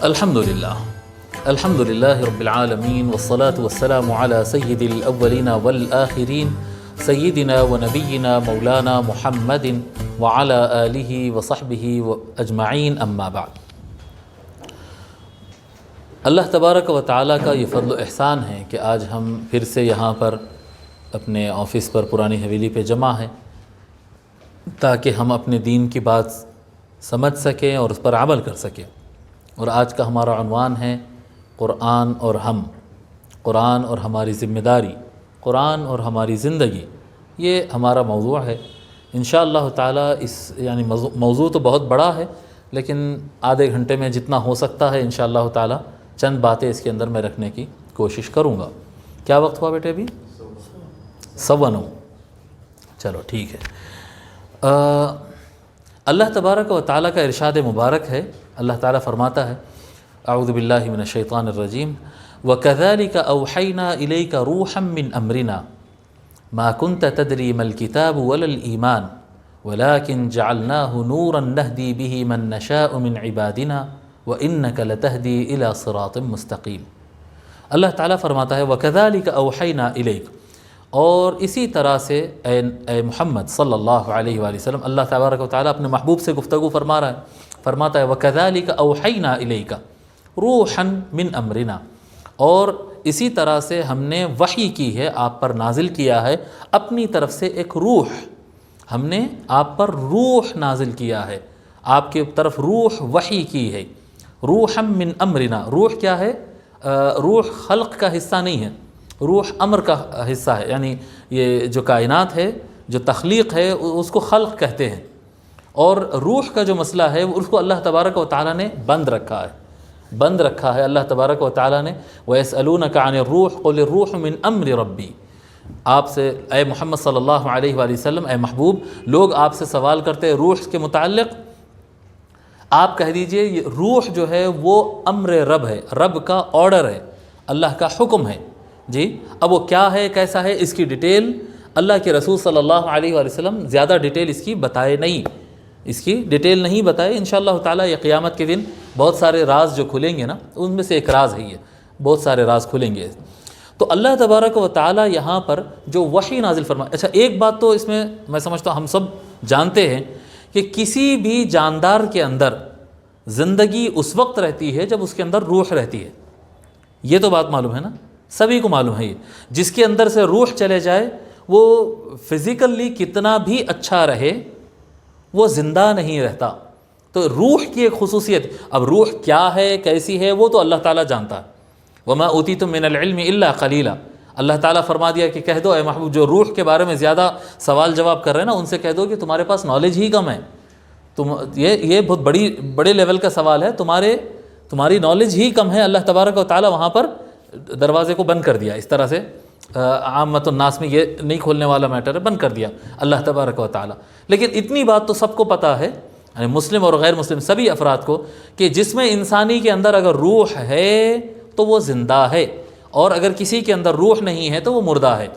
الحمد للہ رب العالمین والصلاة والسلام علی سید الاولین والآخرین سیدنا و نبینا مولانا محمد وعلی آلہ وصحبہ اجمعین اما بعد۔ اللہ تبارک و تعالیٰ کا یہ فضل و احسان ہے کہ آج ہم پھر سے یہاں پر اپنے آفس پر پرانی حویلی پہ جمع ہیں تاکہ ہم اپنے دین کی بات سمجھ سکیں اور اس پر عمل کر سکیں۔ اور آج کا ہمارا عنوان ہے قرآن اور ہم، قرآن اور ہماری ذمہ داری، قرآن اور ہماری زندگی، یہ ہمارا موضوع ہے۔ انشاءاللہ تعالیٰ موضوع تو بہت بڑا ہے، لیکن آدھے گھنٹے میں جتنا ہو سکتا ہے انشاءاللہ تعالیٰ چند باتیں اس کے اندر میں رکھنے کی کوشش کروں گا۔ کیا وقت ہوا بیٹے ابھی؟ 9:15۔ چلو ٹھیک ہے۔ اللہ تبارک و تعالیٰ کا ارشاد مبارک ہے، اللہ تعالیٰ فرماتا ہے اعوذ باللہ من الشیطان الرجیم وَكَذَلِكَ أَوْحَيْنَا إِلَيْكَ رُوحًا مِّنْ أَمْرِنَا مَا كُنْتَ تَدْرِي مَا الْكِتَابُ وَلَا الْإِيمَانُ وَلَكِنْ جَعَلْنَاهُ نُورًا نَهْدِي بِهِ مَن نَّشَاءُ مِنْ عِبَادِنَا وَإِنَّكَ لَتَهْدِي إِلَى صِرَاطٍ مُسْتَقِيمٍ۔ اللہ تعالیٰ فرماتا ہے وَكَذَلِكَ أَوْحَيْنَا إِلَيْكَ، اور اسی طرح سے اے محمد صلی اللہ علیہ وآلہ وسلم، اللہ تبارک و تعالیٰ اپنے محبوب سے گفتگو فرما رہا ہے، فرماتا ہے وَكَذَلِكَ أَوْحَيْنَا إِلَيْكَ رُوحًا مِّنْ أَمْرِنَا، اور اسی طرح سے ہم نے وحی کی ہے، آپ پر نازل کیا ہے اپنی طرف سے ایک روح، ہم نے آپ پر روح نازل کیا ہے، آپ کے طرف روح وحی کی ہے۔ روحًا مِّنْ أَمْرِنَا، روح کیا ہے؟ روح خلق کا حصہ نہیں ہے، روح امر کا حصہ ہے، یعنی یہ جو کائنات ہے، جو تخلیق ہے، اس کو خلق کہتے ہیں، اور روح کا جو مسئلہ ہے اس کو اللہ تبارک و تعالیٰ نے بند رکھا ہے، بند رکھا ہے اللہ تبارک و تعالیٰ نے۔ وَيَسْأَلُونَكَ عَنِ الرُّوحِ قُلِ الرُّوحُ مِنْ أَمْرِ رَبِّي، آپ سے اے محمد صلی اللہ علیہ وآلہ وسلم، اے محبوب، لوگ آپ سے سوال کرتے ہیں روح کے متعلق، آپ کہہ دیجئے یہ روح جو ہے وہ امر رب ہے، رب کا آرڈر ہے، اللہ کا حکم ہے۔ جی اب وہ کیا ہے، کیسا ہے، اس کی ڈیٹیل اللہ کے رسول صلی اللہ علیہ وآلہ وسلم زیادہ ڈیٹیل اس کی بتائے نہیں، اس کی ڈیٹیل نہیں بتائے۔ انشاءاللہ تعالیٰ یہ قیامت کے دن بہت سارے راز جو کھلیں گے نا، ان میں سے ایک راز ہے، یہ بہت سارے راز کھلیں گے۔ تو اللہ تبارک و تعالیٰ یہاں پر جو وحی نازل فرمائے، اچھا ایک بات تو اس میں سمجھتا ہوں ہم سب جانتے ہیں کہ کسی بھی جاندار کے اندر زندگی اس وقت رہتی ہے جب اس کے اندر روح رہتی ہے، یہ تو بات معلوم ہے نا، سبھی کو معلوم ہے یہ۔ جس کے اندر سے روح چلے جائے وہ فزیکلی کتنا بھی اچھا رہے وہ زندہ نہیں رہتا۔ تو روح کی ایک خصوصیت، اب روح کیا ہے، کیسی ہے، وہ تو اللہ تعالیٰ جانتا ہے۔ وَمَا أُوتِيتُم مِّنَ الْعِلْمِ إِلَّا قَلِيلًا، اللہ تعالیٰ فرما دیا کہ کہہ دو اے محبوب، جو روح کے بارے میں زیادہ سوال جواب کر رہے ہیں نا، ان سے کہہ دو کہ تمہارے پاس نالج ہی کم ہے، یہ بہت بڑے لیول کا سوال ہے، تمہاری نالج ہی کم ہے۔ اللہ تبارک و تعالیٰ وہاں پر دروازے کو بند کر دیا، اس طرح سے عامت الناس میں یہ نہیں کھولنے والا میٹر ہے، بند کر دیا اللہ تبارک و تعالیٰ۔ لیکن اتنی بات تو سب کو پتہ ہے، یعنی مسلم اور غیر مسلم سبھی افراد کو، کہ جسم انسانی کے اندر اگر روح ہے تو وہ زندہ ہے، اور اگر کسی کے اندر روح نہیں ہے تو وہ مردہ ہے۔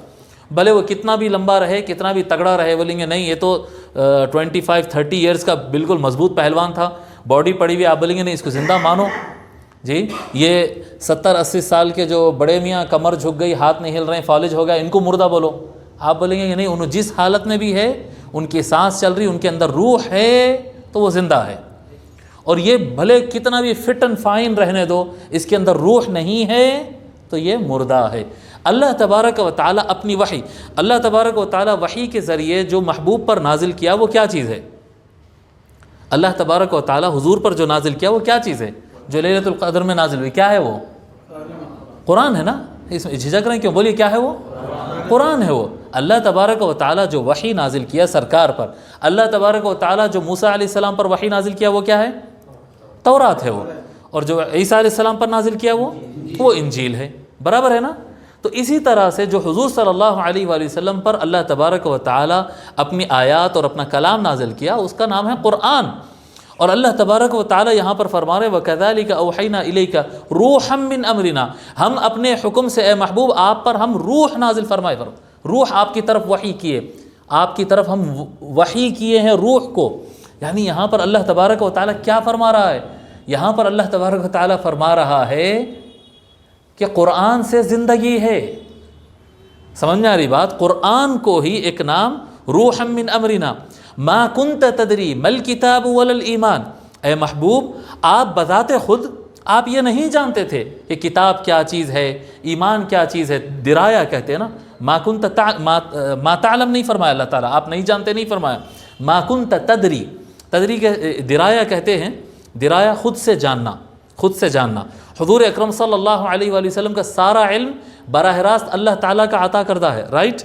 بھلے وہ کتنا بھی لمبا رہے، کتنا بھی تگڑا رہے، بولیں گے نہیں یہ تو 25-30 ایئرز کا بالکل مضبوط پہلوان تھا، باڈی پڑی ہوئی، آپ بولیں گے نہیں اس کو زندہ مانو۔ جی یہ 70-80 سال کے جو بڑے میاں، کمر جھک گئی، ہاتھ نہیں ہل رہے ہیں، فالج ہو گیا، ان کو مردہ بولو، آپ بولیں گے کہ نہیں، انہوں جس حالت میں بھی ہے، ان کی سانس چل رہی، ان کے اندر روح ہے تو وہ زندہ ہے۔ اور یہ بھلے کتنا بھی فٹ اینڈ فائن رہنے دو، اس کے اندر روح نہیں ہے تو یہ مردہ ہے۔ اللہ تبارک و تعالیٰ اپنی وحی، اللہ تبارک و تعالیٰ وحی کے ذریعے جو محبوب پر نازل کیا وہ کیا چیز ہے؟ اللہ تبارک و تعالیٰ حضور پر جو نازل کیا وہ کیا چیز ہے؟ جو لیلۃ القدر میں نازل ہوئی، کیا ہے وہ؟ قرآن ہے نا، اس میں جھجک رہے ہیں کیوں؟ بولیے کیا ہے وہ؟ قرآن ہے وہ۔ اللہ تبارک و تعالیٰ جو وحی نازل کیا سرکار پر، اللہ تبارک و تعالیٰ جو موسیٰ علیہ السلام پر وحی نازل کیا وہ کیا ہے؟ تورات ہے وہ، اور جو عیسیٰ علیہ السلام پر نازل کیا وہ انجیل ہے، برابر ہے نا؟ تو اسی طرح سے جو حضور صلی اللہ علیہ وآلہ وسلم پر اللہ تبارک و تعالیٰ اپنی آیات اور اپنا کلام نازل کیا، اس کا نام ہے قرآن۔ اور اللہ تبارک و تعالیٰ یہاں پر فرما رہے وَكَذَلِكَ أَوْحَيْنَا إِلَيْكَ رُوحًا مِّنْ أَمْرِنَا، ہم اپنے حکم سے اے محبوب آپ پر ہم روح نازل فرمائے، روح آپ کی طرف وحی کیے، آپ کی طرف ہم وحی کیے ہیں روح کو۔ یعنی یہاں پر اللہ تبارک و تعالیٰ کیا فرما رہا ہے یہاں پر اللہ تبارک و تعالیٰ فرما رہا ہے کہ قرآن سے زندگی ہے. سمجھ میں آ رہی بات؟ قرآن کو ہی ایک نام روحا من امرنا ما کنت تدری مل کتاب ولا الایمان. اے محبوب، آپ بذات خود آپ یہ نہیں جانتے تھے کہ کتاب کیا چیز ہے، ایمان کیا چیز ہے. درایا کہتے ہیں نا، ما کنت ما تعلم نہیں فرمایا اللہ تعالیٰ، آپ نہیں جانتے نہیں فرمایا. ما کنت تدری، تدری کے درایا کہتے ہیں، درایا خود سے جاننا، خود سے جاننا. حضور اکرم صلی اللہ علیہ وآلہ وسلم کا سارا علم براہ راست اللہ تعالیٰ کا عطا کردہ ہے، رائٹ؟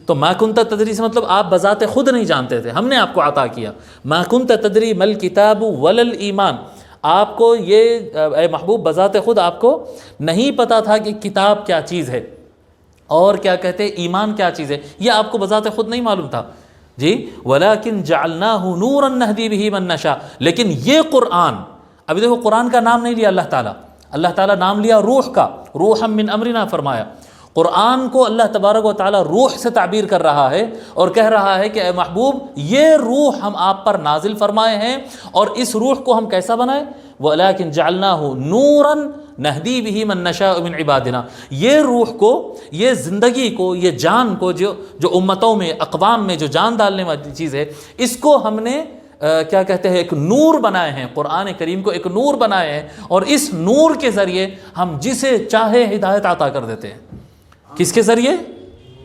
تو ما کنت تدری سے مطلب آپ بذات خود نہیں جانتے تھے، ہم نے آپ کو عطا کیا. ما کنت تدری مل کتاب ولا الایمان، آپ کو یہ اے محبوب بذات خود آپ کو نہیں پتا تھا کہ کتاب کیا چیز ہے اور کیا کہتے ہیں ایمان کیا چیز ہے، یہ آپ کو بذات خود نہیں معلوم تھا. جی وَلَكِنْ جَعَلْنَاهُ نُورًا نَهْدِي بِهِ مَن نَّشَاءُ. لیکن یہ قرآن، ابھی دیکھو قرآن کا نام نہیں لیا اللہ تعالیٰ، اللہ تعالیٰ نام لیا روح کا، روحا من امرنا فرمایا. قرآن کو اللہ تبارک و تعالیٰ روح سے تعبیر کر رہا ہے اور کہہ رہا ہے کہ اے محبوب یہ روح ہم آپ پر نازل فرمائے ہیں، اور اس روح کو ہم کیسا بنائے؟ وَلَكِنْ جَعَلْنَاهُ نُورًا نَهْدِي بِهِ مَن نَّشَاءُ مِنْ عِبَادِنَا. یہ روح کو، یہ زندگی کو، یہ جان کو، جو امتوں میں، اقوام میں جو جان ڈالنے والی چیز ہے، اس کو ہم نے کیا کہتے ہیں ایک نور بنائے ہیں. قرآن کریم کو ایک نور بنائے ہیں، اور اس نور کے ذریعے ہم جسے چاہے ہدایت عطا کر دیتے ہیں. کس کے ذریعے؟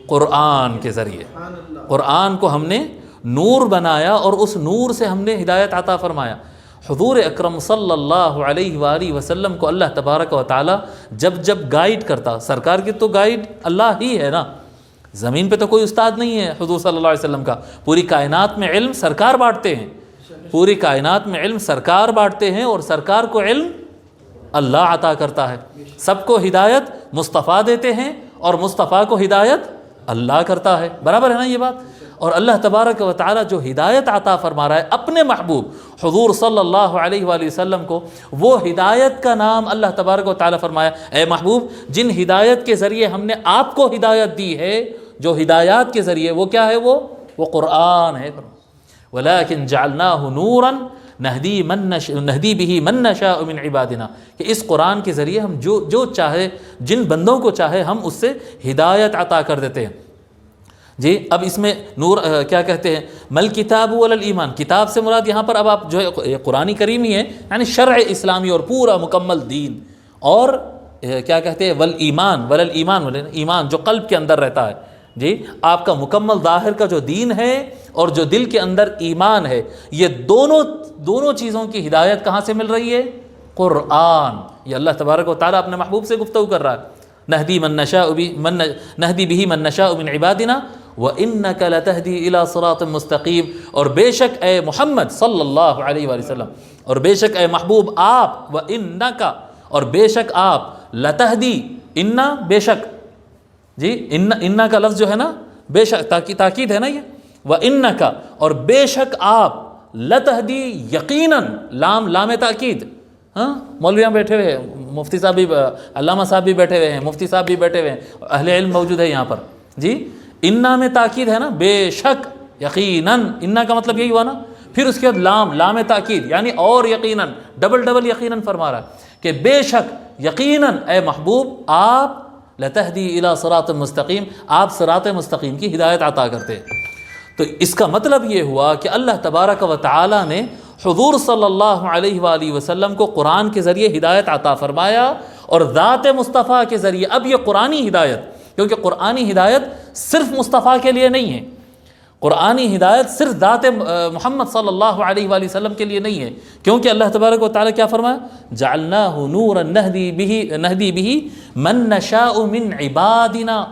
قرآن کے ذریعے. قرآن کو ہم نے نور بنایا اور اس نور سے ہم نے ہدایت عطا فرمایا. حضور اکرم صلی اللہ علیہ وآلہ وسلم کو اللہ تبارک و تعالیٰ جب گائیڈ کرتا، سرکار کی تو گائیڈ اللہ ہی ہے نا، زمین پہ تو کوئی استاد نہیں ہے حضور صلی اللہ علیہ وسلم کا. پوری کائنات میں علم سرکار بانٹتے ہیں، پوری کائنات میں علم سرکار بانٹتے ہیں، اور سرکار کو علم اللہ عطا کرتا ہے. سب کو ہدایت مصطفیٰ دیتے ہیں اور مصطفیٰ کو ہدایت اللہ کرتا ہے. برابر ہے نا یہ بات؟ اور اللہ تبارک و تعالیٰ جو ہدایت عطا فرما رہا ہے اپنے محبوب حضور صلی اللہ علیہ وآلہ وسلم کو، وہ ہدایت کا نام اللہ تبارک و تعالیٰ فرمایا اے محبوب جن ہدایت کے ذریعے ہم نے آپ کو ہدایت دی ہے، جو ہدایات کے ذریعے وہ کیا ہے؟ وہ قرآن ہے. وَلَكِنْ جَعَلْنَاهُ نُورًا نَهْدِي بِهِ مَن نَّشَاءُ مِنْ عِبَادِنَا. کہ اس قرآن کے ذریعے ہم جو چاہے، جن بندوں کو چاہے ہم اس سے ہدایت عطا کر دیتے ہیں. جی اب اس میں نور کیا کہتے ہیں؟ مل کتاب ولا الایمان. کتاب سے مراد یہاں پر اب آپ جو ہے قرآن کریم ہی ہے، یعنی شرع اسلامی اور پورا مکمل دین. اور کیا کہتے ہیں؟ والایمان، ولا الایمان، ایمان جو قلب کے اندر رہتا ہے. جی آپ کا مکمل ظاہر کا جو دین ہے اور جو دل کے اندر ایمان ہے، یہ دونوں چیزوں کی ہدایت کہاں سے مل رہی ہے؟ قرآن. یہ اللہ تبارک و تعالیٰ اپنے محبوب سے گفتگو کر رہا ہے. نہدی بِهِ مَن نَّشَاءُ مِنْ عِبَادِنَا وَإِنَّكَ لَتَهْدِي إِلَىٰ صِرَاطٍ مُسْتَقِيمٍ. اور بے شک اے محمد صلی اللہ علیہ وآلہ وسلم، اور بے شک اے محبوب آپ، وَإِنَّكَ اور بے شک آپ، لَتَهْدِي اِنَّا بے شک، جی اِنَّا کا لفظ جو ہے نا بے شک تاکید ہے نا یہ، وَإِنَّكَ اور بے شک آپ، لَتَهْدِي یقیناً، لام تاکید. ہاں مولویاں بیٹھے ہوئے ہیں، مفتی صاحب بھی، علامہ صاحب بھی بیٹھے ہوئے ہیں، مفتی صاحب بھی بیٹھے ہوئے ہیں، اہل علم موجود ہے یہاں پر. جی انا میں تاکید ہے نا، بے شک، یقیناً. انا کا مطلب یہی ہوا نا. پھر اس کے بعد لام تاکید، یعنی اور یقیناً، ڈبل یقیناً فرما رہا ہے کہ بے شک یقیناً اے محبوب آپ، لتہدی الی صراط مستقیم، آپ صراط مستقیم کی ہدایت عطا کرتے. تو اس کا مطلب یہ ہوا کہ اللہ تبارک و تعالیٰ نے حضور صلی اللہ علیہ وآلہ وسلم کو قرآن کے ذریعے ہدایت عطا فرمایا، اور ذات مصطفیٰ کے ذریعے اب یہ قرآنی ہدایت، کیونکہ قرآنی ہدایت صرف مصطفیٰ کے لیے نہیں ہے، قرآنی ہدایت صرف ذات محمد صلی اللہ علیہ وآلہ وسلم کے لیے نہیں ہے، کیونکہ اللہ تبارک و تعالیٰ کیا فرمایا؟ جعلناہ نورا نہدی بہ من نشاء من عبادنا.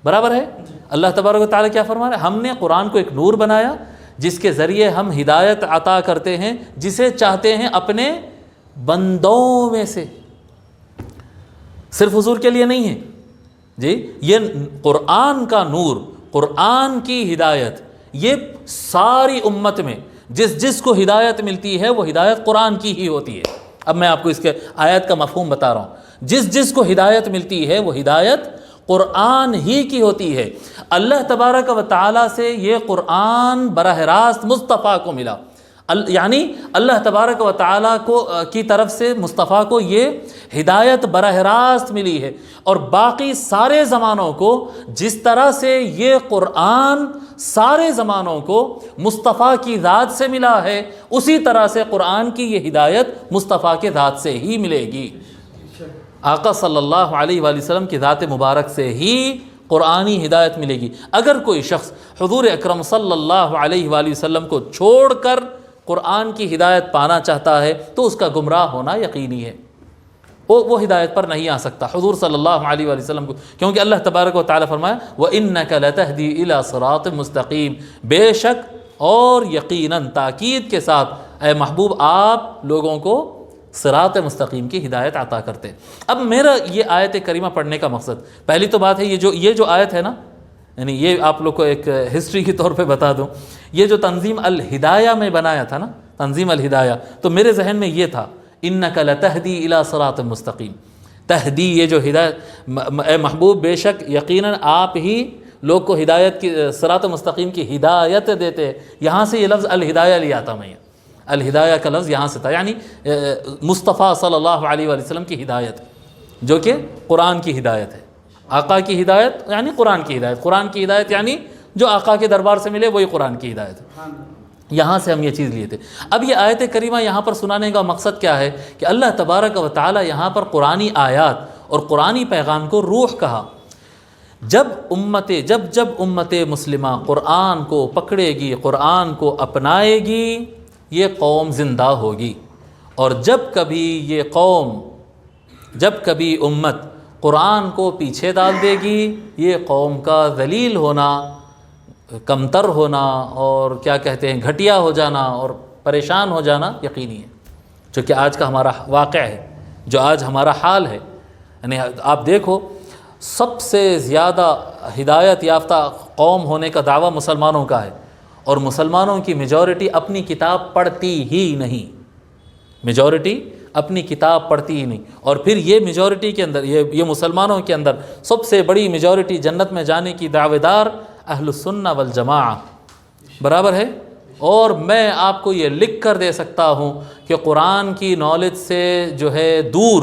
برابر ہے؟ اللہ تبارک و تعالیٰ کیا فرما رہا ہے؟ ہم نے قرآن کو ایک نور بنایا جس کے ذریعے ہم ہدایت عطا کرتے ہیں جسے چاہتے ہیں اپنے بندوں میں سے. صرف حضور کے لیے نہیں ہے جی، یہ قرآن کا نور، قرآن کی ہدایت، یہ ساری امت میں جس کو ہدایت ملتی ہے وہ ہدایت قرآن کی ہی ہوتی ہے. اب میں آپ کو اس کے آیت کا مفہوم بتا رہا ہوں. جس کو ہدایت ملتی ہے وہ ہدایت قرآن ہی کی ہوتی ہے. اللہ تبارک و تعالیٰ سے یہ قرآن براہ راست مصطفیٰ کو ملا. یعنی اللہ تبارک و تعالیٰ کی طرف سے مصطفیٰ کو یہ ہدایت براہ راست ملی ہے، اور باقی سارے زمانوں کو جس طرح سے یہ قرآن سارے زمانوں کو مصطفیٰ کی ذات سے ملا ہے، اسی طرح سے قرآن کی یہ ہدایت مصطفیٰ کے ذات سے ہی ملے گی۔ آقا صلی اللہ علیہ وآلہ وسلم کی ذات مبارک سے ہی قرآنی ہدایت ملے گی۔ اگر کوئی شخص حضور اکرم صلی اللہ علیہ وآلہ وسلم کو چھوڑ کر قرآن کی ہدایت پانا چاہتا ہے تو اس کا گمراہ ہونا یقینی ہے، وہ ہدایت پر نہیں آ سکتا حضور صلی اللہ علیہ وآلہ وسلم کو، کیونکہ اللہ تبارک و تعالیٰ فرمایا وَإِنَّكَ لَتَهْدِي إِلَى صِرَاطٍ مُسْتَقِيمٍ، بے شک اور یقیناً تاکید کے ساتھ اے محبوب آپ لوگوں کو صراط مستقیم کی ہدایت عطا کرتے۔ اب میرا یہ آیت کریمہ پڑھنے کا مقصد، پہلی تو بات ہے یہ جو آیت ہے نا، یعنی یہ آپ لوگ کو ایک ہسٹری کے طور پہ بتا دوں، یہ جو تنظیم الہدایہ میں بنایا تھا نا، تنظیم الہدایہ، تو میرے ذہن میں یہ تھا انک لتہدی الی صراط مستقیم، تہدی یہ جو ہدایت، اے محبوب بے شک یقیناً آپ ہی لوگ کو ہدایت کی، صراط مستقیم کی ہدایت دیتے، یہاں سے یہ لفظ الہدایہ لیا تھا میں، الہدایہ کا لفظ یہاں سے تھا، یعنی مصطفیٰ صلی اللہ علیہ وآلہ وسلم کی ہدایت جو کہ قرآن کی ہدایت ہے، آقا کی ہدایت یعنی قرآن کی ہدایت، قرآن کی ہدایت یعنی جو آقا کے دربار سے ملے وہی قرآن کی ہدایت ہے، یہاں سے ہم یہ چیز لیے تھے۔ اب یہ آیت کریمہ یہاں پر سنانے کا مقصد کیا ہے کہ اللہ تبارک و تعالی یہاں پر قرآنی آیات اور قرآنی پیغام کو روح کہا۔ جب امت مسلمہ قرآن کو پکڑے گی، قرآن کو اپنائے گی، یہ قوم زندہ ہوگی، اور جب کبھی امت قرآن کو پیچھے ڈال دے گی، یہ قوم کا ذلیل ہونا، کمتر ہونا اور کیا کہتے ہیں گھٹیا ہو جانا اور پریشان ہو جانا یقینی ہے، جو کہ آج کا ہمارا واقع ہے، جو آج ہمارا حال ہے۔ یعنی آپ دیکھو سب سے زیادہ ہدایت یافتہ قوم ہونے کا دعویٰ مسلمانوں کا ہے، اور مسلمانوں کی میجورٹی اپنی کتاب پڑھتی ہی نہیں، میجورٹی اپنی کتاب پڑھتی ہی نہیں، اور پھر یہ میجورٹی کے اندر، یہ مسلمانوں کے اندر سب سے بڑی میجورٹی جنت میں جانے کی دعوے دار اہل السنہ والجماعہ برابر ہے۔ اور میں آپ کو یہ لکھ کر دے سکتا ہوں کہ قرآن کی نالج سے جو ہے دور،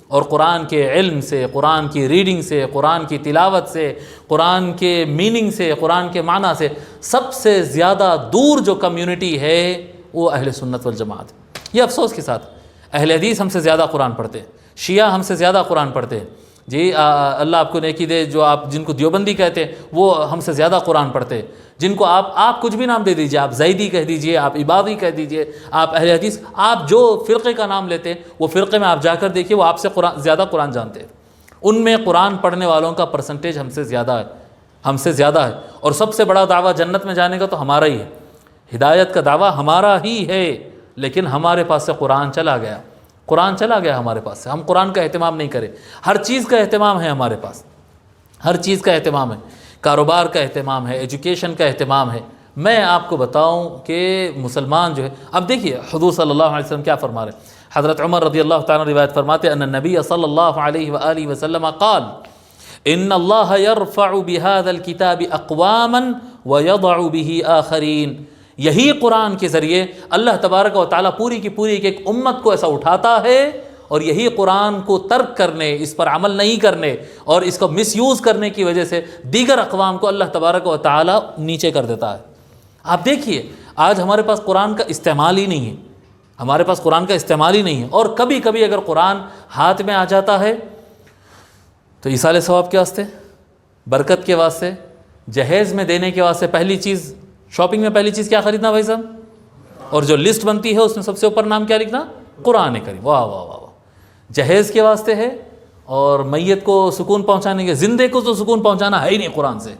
اور قرآن کے علم سے، قرآن کی ریڈنگ سے، قرآن کی تلاوت سے، قرآن کے میننگ سے، قرآن کے معنی سے سب سے زیادہ دور جو کمیونٹی ہے وہ اہل سنت والجماعت ہے۔ یہ افسوس کے ساتھ اہل حدیث ہم سے زیادہ قرآن پڑھتے ہیں، شیعہ ہم سے زیادہ قرآن پڑھتے ہیں، جی اللہ آپ کو نیکی دے، جو آپ جن کو دیوبندی کہتے ہیں وہ ہم سے زیادہ قرآن پڑھتے ہیں، جن کو آپ کچھ بھی نام دے دیجئے، آپ زیدی کہہ دیجئے، آپ عبادی کہہ دیجئے، آپ اہل حدیث، آپ جو فرقے کا نام لیتے ہیں وہ فرقے میں آپ جا کر دیکھیے وہ آپ سے زیادہ قرآن جانتے ہیں، ان میں قرآن پڑھنے والوں کا پرسنٹیج ہم سے زیادہ ہے، اور سب سے بڑا دعویٰ جنت میں جانے کا تو ہمارا ہی ہے، ہدایت کا دعویٰ ہمارا ہی ہے، لیکن ہمارے پاس سے قرآن چلا گیا ہمارے پاس سے، ہم قرآن کا اہتمام نہیں کریں۔ ہر چیز کا اہتمام ہے ہمارے پاس، ہر چیز کا اہتمام ہے، کاروبار کا اہتمام ہے، ایجوکیشن کا اہتمام ہے۔ میں آپ کو بتاؤں کہ مسلمان جو ہے، اب دیکھیے حضور صلی اللہ علیہ وسلم کیا فرما رہے ہیں۔ حضرت عمر رضی اللہ تعالیٰ روایت فرماتے ہیں ان النبی صلی اللہ علیہ وآلہ وسلم قال ان اللہ یرفع بهذا الكتاب اقواما ویضع به آخرین، یہی قرآن کے ذریعے اللہ تبارک و تعالیٰ پوری کی پوری ایک امت کو ایسا اٹھاتا ہے، اور یہی قرآن کو ترک کرنے، اس پر عمل نہیں کرنے اور اس کو مس یوز کرنے کی وجہ سے دیگر اقوام کو اللہ تبارک و تعالیٰ نیچے کر دیتا ہے۔ آپ دیکھیے آج ہمارے پاس قرآن کا استعمال ہی نہیں ہے، اور کبھی کبھی اگر قرآن ہاتھ میں آ جاتا ہے تو ایصال ثواب کے واسطے، برکت کے واسطے، جہیز میں دینے کے واسطے، پہلی چیز شاپنگ میں پہلی چیز کیا خریدنا بھائی صاحب، اور جو لسٹ بنتی ہے اس میں سب سے اوپر نام کیا لکھنا، قرآن کریم۔ واہ واہ واہ واہ، جہیز کے واسطے ہے، اور میت کو سکون پہنچانے کے، زندے کو تو سکون پہنچانا ہے ہی نہیں قرآن سے،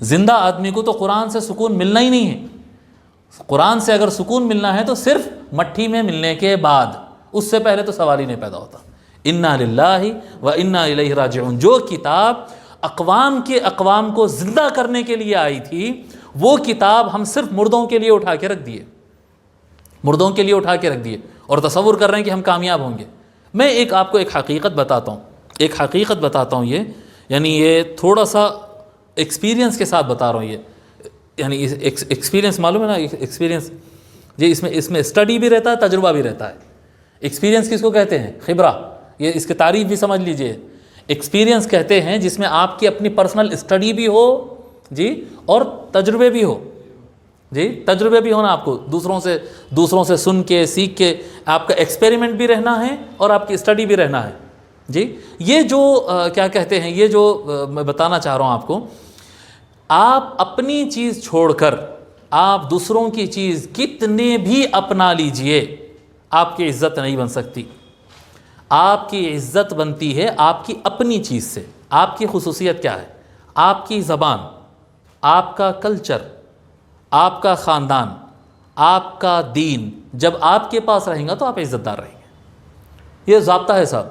زندہ آدمی کو تو قرآن سے سکون ملنا ہی نہیں ہے۔ قرآن سے اگر سکون ملنا ہے تو صرف مٹھی میں ملنے کے بعد، اس سے پہلے تو سوال ہی نہیں پیدا ہوتا۔ انا للہ و انا الیہ راجعون، جو کتاب اقوام کو زندہ کرنے کے لیے آئی تھی، وہ کتاب ہم صرف مردوں کے لیے اٹھا کے رکھ دیے، اور تصور کر رہے ہیں کہ ہم کامیاب ہوں گے۔ میں آپ کو ایک حقیقت بتاتا ہوں، یہ یعنی یہ تھوڑا سا ایکسپیرینس کے ساتھ بتا رہا ہوں، یہ یعنی ایکسپیرینس معلوم ہے نا، ایکسپیرینس جی اس میں اسٹڈی بھی رہتا ہے، تجربہ بھی رہتا ہے۔ ایکسپیرینس کس کو کہتے ہیں؟ خبرہ، یہ اس کی تعریف بھی سمجھ لیجئے۔ ایکسپیرینس کہتے ہیں جس میں آپ کی اپنی پرسنل اسٹڈی بھی ہو جی، اور تجربے بھی ہو جی، تجربے بھی ہونا، آپ کو دوسروں سے سن کے سیکھ کے آپ کا ایکسپیریمنٹ بھی رہنا ہے اور آپ کی اسٹڈی بھی رہنا ہے جی۔ یہ جو کیا کہتے ہیں، یہ جو میں بتانا چاہ رہا ہوں آپ کو، آپ اپنی چیز چھوڑ کر آپ دوسروں کی چیز کتنے بھی اپنا لیجئے، آپ کی عزت نہیں بن سکتی۔ آپ کی عزت بنتی ہے آپ کی اپنی چیز سے۔ آپ کی خصوصیت کیا ہے؟ آپ کی زبان، آپ کا کلچر، آپ کا خاندان، آپ کا دین جب آپ کے پاس رہیں گا تو آپ عزت دار رہیں گے۔ یہ ضابطہ ہے صاحب۔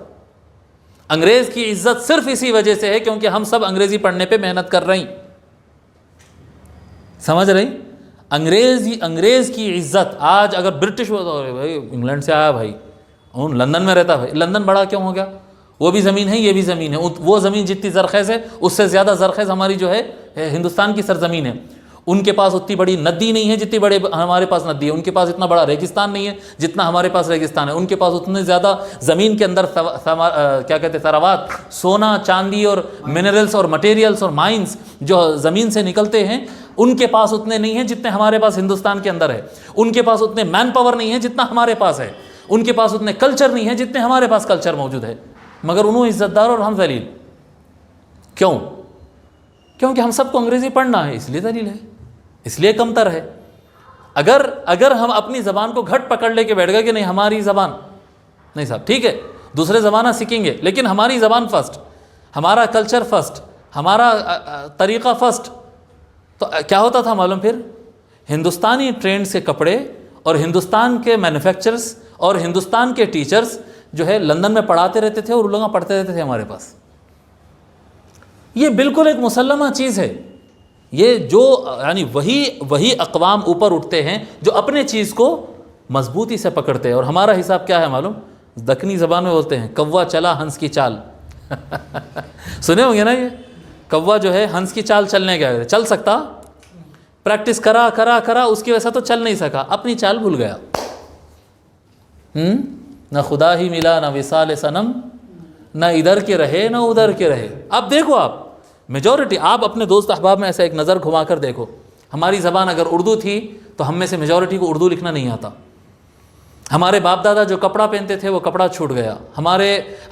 انگریز کی عزت صرف اسی وجہ سے ہے کیونکہ ہم سب انگریزی پڑھنے پہ محنت کر رہے ہیں، سمجھ رہی؟ انگریز کی عزت آج اگر برٹش بھائی انگلینڈ سے آیا بھائی، لندن میں رہتا، بھائی لندن بڑا کیوں ہو گیا؟ وہ بھی زمین ہے، یہ بھی زمین ہے۔ وہ زمین جتنی زرخیز ہے اس سے زیادہ زرخیز ہماری جو ہے ہندوستان کی سرزمین ہے۔ ان کے پاس اتنی بڑی ندی نہیں ہے جتنی بڑے ہمارے پاس ندی ہے، ان کے پاس اتنا بڑا ریگستان نہیں ہے جتنا ہمارے پاس ریگستان ہے، ان کے پاس اتنے زیادہ زمین کے اندر کیا کہتے ہیں ثروات، سونا چاندی اور منرلز اور مٹیریلز اور مائنز جو زمین سے نکلتے ہیں، ان کے پاس اتنے نہیں ہیں جتنے ہمارے پاس ہندوستان کے اندر ہے۔ ان کے پاس اتنے مین پاور نہیں ہے جتنا ہمارے پاس ہے، ان کے پاس اتنے کلچر نہیں ہے جتنے ہمارے پاس کلچر موجود ہے، مگر انہوں عزت دار اور ہم ذلیل۔ کیوں؟ کیونکہ ہم سب کو انگریزی پڑھنا ہے، اس لیے ذلیل ہے، اس لیے کمتر ہے۔ اگر ہم اپنی زبان کو گھٹ پکڑ لے کے بیٹھ گئے کہ نہیں ہماری زبان نہیں صاحب، ٹھیک ہے دوسرے زبانہ سیکھیں گے لیکن ہماری زبان فرسٹ، ہمارا کلچر فرسٹ، ہمارا طریقہ فرسٹ، تو کیا ہوتا تھا معلوم؟ پھر ہندوستانی ٹرینڈ سے کپڑے اور ہندوستان کے مینوفیکچرز اور ہندوستان کے ٹیچرز جو ہے لندن میں پڑھاتے رہتے تھے اور لوگ پڑھتے رہتے تھے ہمارے پاس۔ یہ بالکل ایک مسلمہ چیز ہے۔ یہ جو یعنی وہی اقوام اوپر اٹھتے ہیں جو اپنے چیز کو مضبوطی سے پکڑتے ہیں۔ اور ہمارا حساب کیا ہے معلوم؟ دکنی زبان میں بولتے ہیں کوا چلا ہنس کی چال سنے ہوں گے نا؟ یہ کوا جو ہے ہنس کی چال چلنے گیا، چل سکتا؟ پریکٹس کرا اس کی وجہ سے تو چل نہیں سکا، اپنی چال بھول گیا۔ نہ خدا ہی ملا نہ وصال صنم، نہ ادھر کے رہے نہ ادھر کے رہے۔ اب دیکھو آپ میجورٹی، آپ اپنے دوست احباب میں ایسا ایک نظر گھما کر دیکھو، ہماری زبان اگر اردو تھی تو ہم میں سے میجورٹی کو اردو لکھنا نہیں آتا۔ ہمارے باپ دادا جو کپڑا پہنتے تھے وہ کپڑا چھوٹ گیا،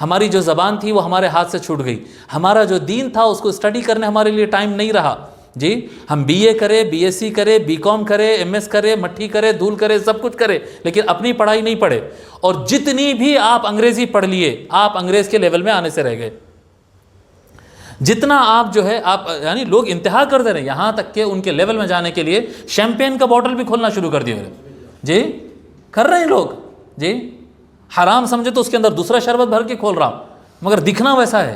ہماری جو زبان تھی وہ ہمارے ہاتھ سے چھوٹ گئی، ہمارا جو دین تھا اس کو اسٹڈی کرنے ہمارے لیے ٹائم نہیں رہا جی۔ ہم بی اے کرے، بی ایس سی کرے، بی کام کرے، ایم ایس کرے، مٹھی کرے، دھول کرے، سب کچھ کرے، لیکن اپنی پڑھائی نہیں پڑھے۔ اور جتنی بھی آپ انگریزی پڑھ لیے آپ انگریز کے لیول میں آنے سے رہ گئے۔ جتنا آپ جو ہے آپ یعنی لوگ انتہا کر دے رہے ہیں، یہاں تک کہ ان کے لیول میں جانے کے لیے شیمپین کا بوٹل بھی کھولنا شروع کر دیا جی، کر رہے ہیں لوگ جی۔ حرام سمجھے تو اس کے اندر دوسرا شربت بھر کے کھول رہا ہوں، مگر دکھنا ویسا ہے۔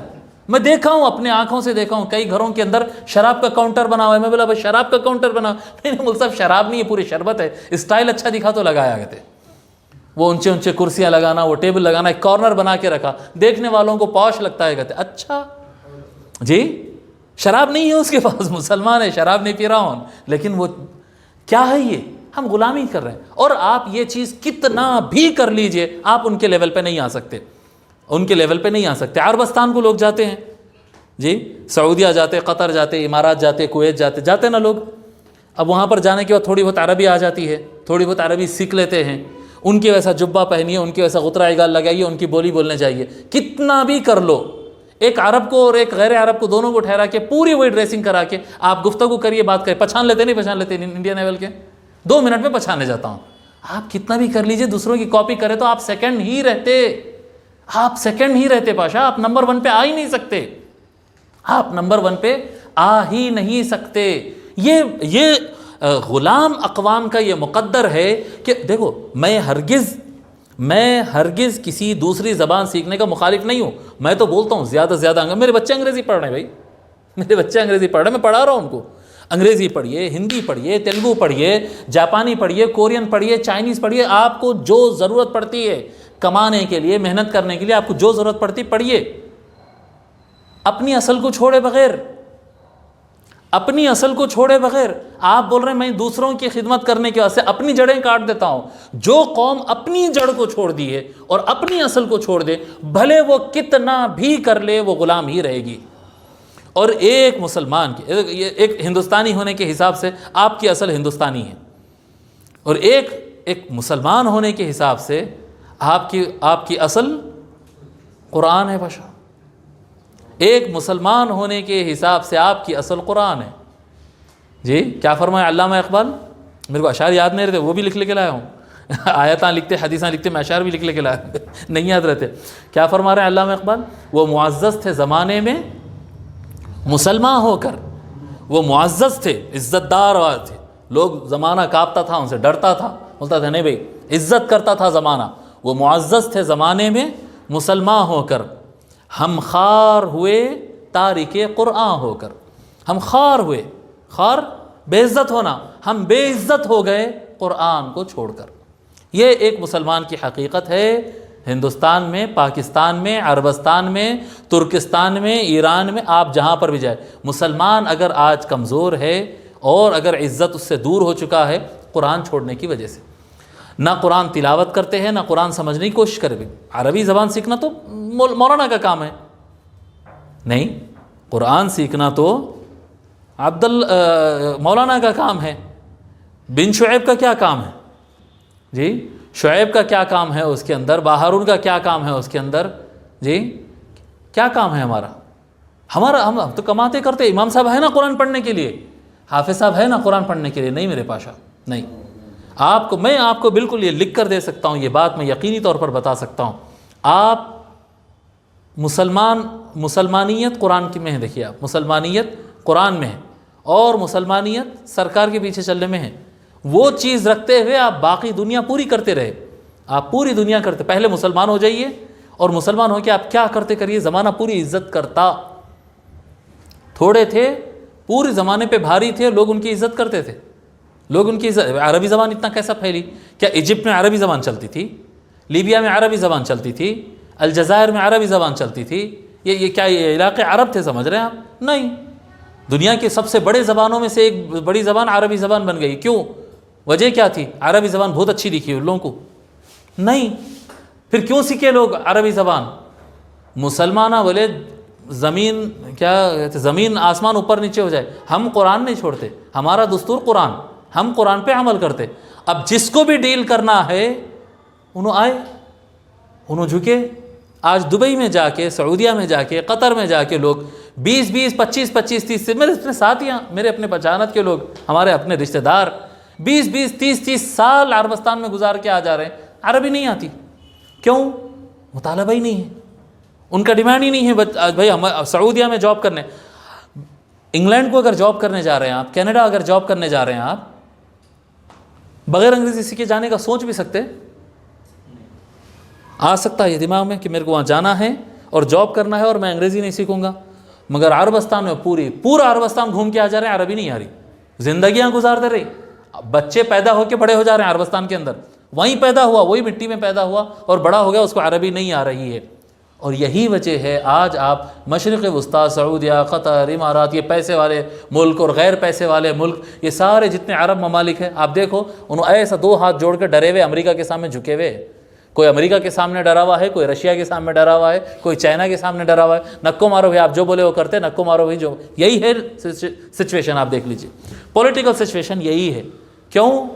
میں دیکھا ہوں، اپنے آنکھوں سے دیکھا ہوں، کئی گھروں کے اندر شراب کا کاؤنٹر بنا ہوا ہے۔ میں بولا بھائی شراب کا کاؤنٹر بنا، نہیں مول صاحب شراب نہیں ہے، پوری شربت ہے، اسٹائل اچھا دکھا تو لگایا گئے تھے۔ وہ اونچے کرسیاں لگانا، وہ ٹیبل لگانا، ایک کارنر بنا کے رکھا، دیکھنے والوں کو پوش لگتا ہے، کہتے اچھا جی شراب نہیں ہے اس کے پاس، مسلمان ہے، شراب نہیں پی رہا ہوں، لیکن وہ کیا ہے؟ یہ ہم غلامی کر رہے ہیں۔ اور آپ یہ چیز کتنا بھی کر لیجئے آپ ان کے لیول پہ نہیں آ سکتے، ان کے لیول پہ نہیں آ سکتے۔ عربستان کو لوگ جاتے ہیں جی، سعودیہ جاتے، قطر جاتے، امارات جاتے، کویت جاتے نا لوگ۔ اب وہاں پر جانے کے بعد تھوڑی بہت عربی آ جاتی ہے، تھوڑی بہت عربی سیکھ لیتے ہیں، ان کے ویسا جبہ پہنیے، ان کے ویسا غترہ گال لگائیے، ان کی بولی بولنے جائیے، کتنا بھی کر لو۔ ایک عرب کو اور ایک غیر عرب کو دونوں کو ٹھہرا کے پوری وہی ڈریسنگ کرا کے آپ گفتگو کریے، بات کریں، پہچان لیتے انڈین لیول کے 2 منٹ میں پہچانے جاتا ہوں۔ آپ کتنا بھی کر لیجئے، دوسروں کی کاپی کرے تو آپ سیکنڈ ہی رہتے پاشا، آپ نمبر 1 پہ آ ہی نہیں سکتے، آپ نمبر 1 پہ آ ہی نہیں سکتے۔ یہ غلام اقوام کا یہ مقدر ہے کہ دیکھو میں ہرگز کسی دوسری زبان سیکھنے کا مخالف نہیں ہوں، میں تو بولتا ہوں زیادہ سے زیادہ میرے بچے انگریزی پڑھ رہے ہیں بھائی، میرے بچے انگریزی پڑھ رہے ہیں، میں پڑھا رہا ہوں ان کو۔ انگریزی پڑھیے، ہندی پڑھیے، تیلگو پڑھیے، جاپانی پڑھیے، کورین پڑھیے، چائنیز پڑھیے، آپ کو جو ضرورت پڑتی ہے کمانے کے لیے، محنت کرنے کے لیے، آپ کو جو ضرورت پڑتی پڑھیے، اپنی اصل کو چھوڑے بغیر۔ اپنی اصل کو چھوڑے بغیر آپ بول رہے ہیں میں دوسروں کی خدمت کرنے کے واسطے اپنی جڑیں کاٹ دیتا ہوں. جو قوم اپنی جڑ کو چھوڑ دی ہے اور اپنی اصل کو چھوڑ دے بھلے وہ کتنا بھی کر لے وہ غلام ہی رہے گی. اور ایک مسلمان کی ایک ہندوستانی ہونے کے حساب سے آپ کی اصل ہندوستانی ہے، اور ایک مسلمان ہونے کے حساب سے آپ کی اصل قرآن ہے بشا. ایک مسلمان ہونے کے حساب سے آپ کی اصل قرآن ہے. جی کیا فرمایا علامہ اقبال؟ میرے کو اشعار یاد نہیں رہتے، وہ بھی لکھ لے کے لایا ہوں. آیتاں لکھتے، حدیثاں لکھتے، میں اشعار بھی لکھ لے کے لایا نہیں یاد رہتے. کیا فرما رہے ہیں علامہ اقبال؟ وہ معزز تھے زمانے میں مسلمان ہو کر، وہ معزز تھے، عزت دار تھے، لوگ زمانہ کانپتا تھا، ان سے ڈرتا تھا، بولتا تھا نہیں بھائی عزت کرتا تھا زمانہ. وہ معزز تھے زمانے میں مسلمان ہو کر، ہم خار ہوئے تارک قرآن ہو کر. ہم خار ہوئے، خار بے عزت ہونا، ہم بے عزت ہو گئے قرآن کو چھوڑ کر. یہ ایک مسلمان کی حقیقت ہے. ہندوستان میں، پاکستان میں، عربستان میں، ترکستان میں، ایران میں، آپ جہاں پر بھی جائیں، مسلمان اگر آج کمزور ہے اور اگر عزت اس سے دور ہو چکا ہے قرآن چھوڑنے کی وجہ سے. نہ قرآن تلاوت کرتے ہیں، نہ قرآن سمجھنے کی کوشش کرے. بھی عربی زبان سیکھنا تو مولانا کا کام ہے، نہیں قرآن سیکھنا تو مولانا کا کام ہے. بن شعیب کا کیا کام ہے؟ جی شعیب کا کیا کام ہے اس کے اندر؟ باہارون کا کیا کام ہے اس کے اندر؟ جی کیا کام ہے ہمارا ہم تو کماتے کرتے. امام صاحب ہے نا قرآن پڑھنے کے لیے، حافظ صاحب ہے نا قرآن پڑھنے کے لیے. نہیں میرے پاشا، نہیں. میں آپ کو بالکل یہ لکھ کر دے سکتا ہوں، یہ بات میں یقینی طور پر بتا سکتا ہوں. آپ مسلمانیت قرآن کی میں ہے. دیکھیے آپ مسلمانیت قرآن میں ہے اور مسلمانیت سرکار کے پیچھے چلنے میں ہے. وہ چیز رکھتے ہوئے آپ باقی دنیا پوری کرتے رہے. آپ پوری دنیا کرتے، پہلے مسلمان ہو جائیے اور مسلمان ہو کے آپ کیا کرتے کریے. زمانہ پوری عزت کرتا. تھوڑے تھے، پورے زمانے پہ بھاری تھے، لوگ ان کی عزت کرتے تھے. لوگ ان کی عزت. عربی زبان اتنا کیسا پھیلی؟ کیا ایجپٹ میں عربی زبان چلتی تھی؟ لیبیا میں عربی زبان چلتی تھی؟ الجزائر میں عربی زبان چلتی تھی؟ یہ کیا یہ علاقے عرب تھے سمجھ رہے ہیں آپ؟ نہیں. دنیا کی سب سے بڑے زبانوں میں سے ایک بڑی زبان عربی زبان بن گئی. کیوں؟ وجہ کیا تھی؟ عربی زبان بہت اچھی دکھی ان لوگوں کو. نہیں. پھر کیوں سیکھے لوگ عربی زبان؟ مسلمانہ بولے زمین آسمان اوپر نیچے ہو جائے، ہم قرآن نہیں چھوڑتے. ہمارا دستور قرآن، ہم قرآن پہ عمل کرتے. اب جس کو بھی ڈیل کرنا ہے انہوں آئے، انہوں جھکے. آج دبئی میں جا کے، سعودیہ میں جا کے، قطر میں جا کے لوگ 20 25 30 سے، میرے اپنے ساتھیاں، میرے اپنے پہچانت کے لوگ، ہمارے اپنے رشتہ دار 20 30 سال عربستان میں گزار کے آ جا رہے ہیں. عربی نہیں آتی. کیوں؟ مطالبہ ہی نہیں ہے، ان کا ڈیمانڈ ہی نہیں ہے. بھائی ہم سعودیہ میں جاب کرنے، انگلینڈ کو اگر جاب کرنے جا رہے ہیں آپ، کینیڈا اگر جاب کرنے جا رہے ہیں آپ، بغیر انگریزی سیکھے جانے کا سوچ بھی سکتے؟ آ سکتا ہے یہ دماغ میں کہ میرے کو وہاں جانا ہے اور جاب کرنا ہے اور میں انگریزی نہیں سیکھوں گا. مگر عربستان میں پورا عربستان گھوم کے آ جا رہے ہیں، عربی نہیں آ رہی، زندگیاں گزارتے رہی. بچے پیدا ہو کے بڑے ہو جا رہے ہیں عربستان کے اندر. وہیں پیدا ہوا، وہی مٹی میں پیدا ہوا اور بڑا ہو گیا، اس کو عربی نہیں آ رہی ہے. اور یہی وجہ ہے آج آپ مشرق وسطیٰ، سعودیہ، قطر، امارات، یہ پیسے والے ملک اور غیر پیسے والے ملک، یہ سارے جتنے عرب ممالک ہیں، آپ دیکھو انہوں ایسا 2 ہاتھ جوڑ کے ڈرے ہوئے امریکہ کے سامنے جھکے ہوئے. کوئی امریکہ کے سامنے ڈرا ہوا ہے، کوئی رشیا کے سامنے ڈرا ہوا ہے، کوئی چائنا کے سامنے ڈرا ہوا ہے. نکو مارو بھائی، آپ جو بولے وہ کرتے، نکو مارو بھائی جو. یہی ہے سچویشن. آپ دیکھ لیجئے پولیٹیکل سچویشن یہی ہے. کیوں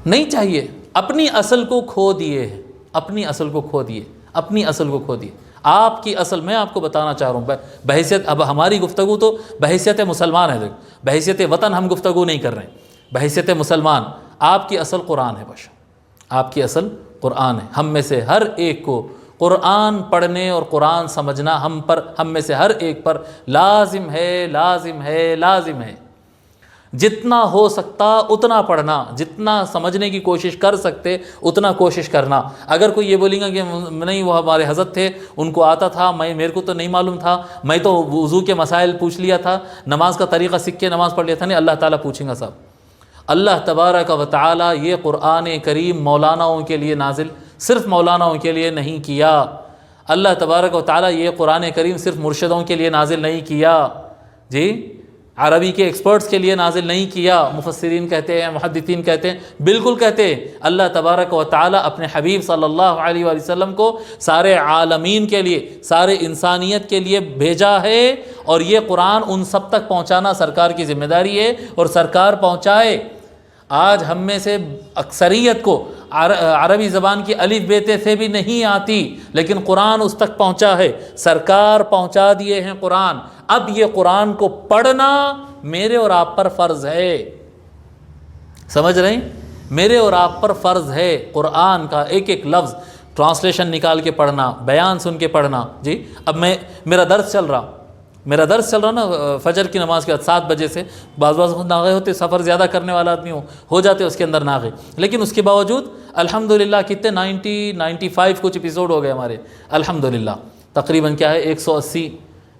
نہیں چاہیے؟ اپنی اصل کو کھو دیے، اپنی اصل کو کھو دیے، اپنی اصل کو کھو دیے. آپ کی اصل میں آپ کو بتانا چاہ رہا ہوں بحیثیت، اب ہماری گفتگو تو بحیثیت مسلمان ہے، بحیثیت وطن ہم گفتگو نہیں کر رہے ہیں. بحیثیت مسلمان آپ کی اصل قرآن ہے. بس آپ کی اصل قرآن ہے. ہم میں سے ہر ایک کو قرآن پڑھنے اور قرآن سمجھنا ہم میں سے ہر ایک پر لازم ہے، لازم ہے، لازم ہے. جتنا ہو سکتا اتنا پڑھنا، جتنا سمجھنے کی کوشش کر سکتے اتنا کوشش کرنا. اگر کوئی یہ بولیں گا کہ نہیں وہ ہمارے حضرت تھے ان کو آتا تھا، میرے کو تو نہیں معلوم تھا، میں تو وضو کے مسائل پوچھ لیا تھا، نماز کا طریقہ سیکھ کے نماز پڑھ لیا تھا. نہیں، اللہ تعالیٰ پوچھیں گا صاحب. اللہ تبارک و تعالیٰ یہ قرآن کریم مولاناؤں کے لیے نازل، صرف مولاناؤں کے لیے نہیں کیا. اللہ تبارک و تعالیٰ یہ قرآن کریم صرف مرشدوں کے لیے نازل نہیں کیا. جی عربی کے ایکسپرٹس کے لیے نازل نہیں کیا، مفسرین کہتے ہیں، محدثین کہتے ہیں، بالکل کہتے ہیں اللہ تبارک و تعالی اپنے حبیب صلی اللہ علیہ وآلہ وسلم کو سارے عالمین کے لیے، سارے انسانیت کے لیے بھیجا ہے، اور یہ قرآن ان سب تک پہنچانا سرکار کی ذمہ داری ہے، اور سرکار پہنچائے۔ آج ہم میں سے اکثریت کو عربی زبان کی الف بے تے سے بھی نہیں آتی، لیکن قرآن اس تک پہنچا ہے، سرکار پہنچا دیے ہیں قرآن۔ اب یہ قرآن کو پڑھنا میرے اور آپ پر فرض ہے، سمجھ رہے ہیں؟ میرے اور آپ پر فرض ہے قرآن کا ایک ایک لفظ ٹرانسلیشن نکال کے پڑھنا، بیان سن کے پڑھنا۔ جی اب میرا درس چل رہا نا فجر کی نماز کے بعد 7 بجے سے، بعض ناغے ہوتے، سفر زیادہ کرنے والا آدمی ہو جاتے اس کے اندر ناغے، لیکن اس کے باوجود الحمدللہ کتنے 95 کچھ ایپیسوڈ ہو گئے ہمارے الحمدللہ، تقریباً کیا ہے 180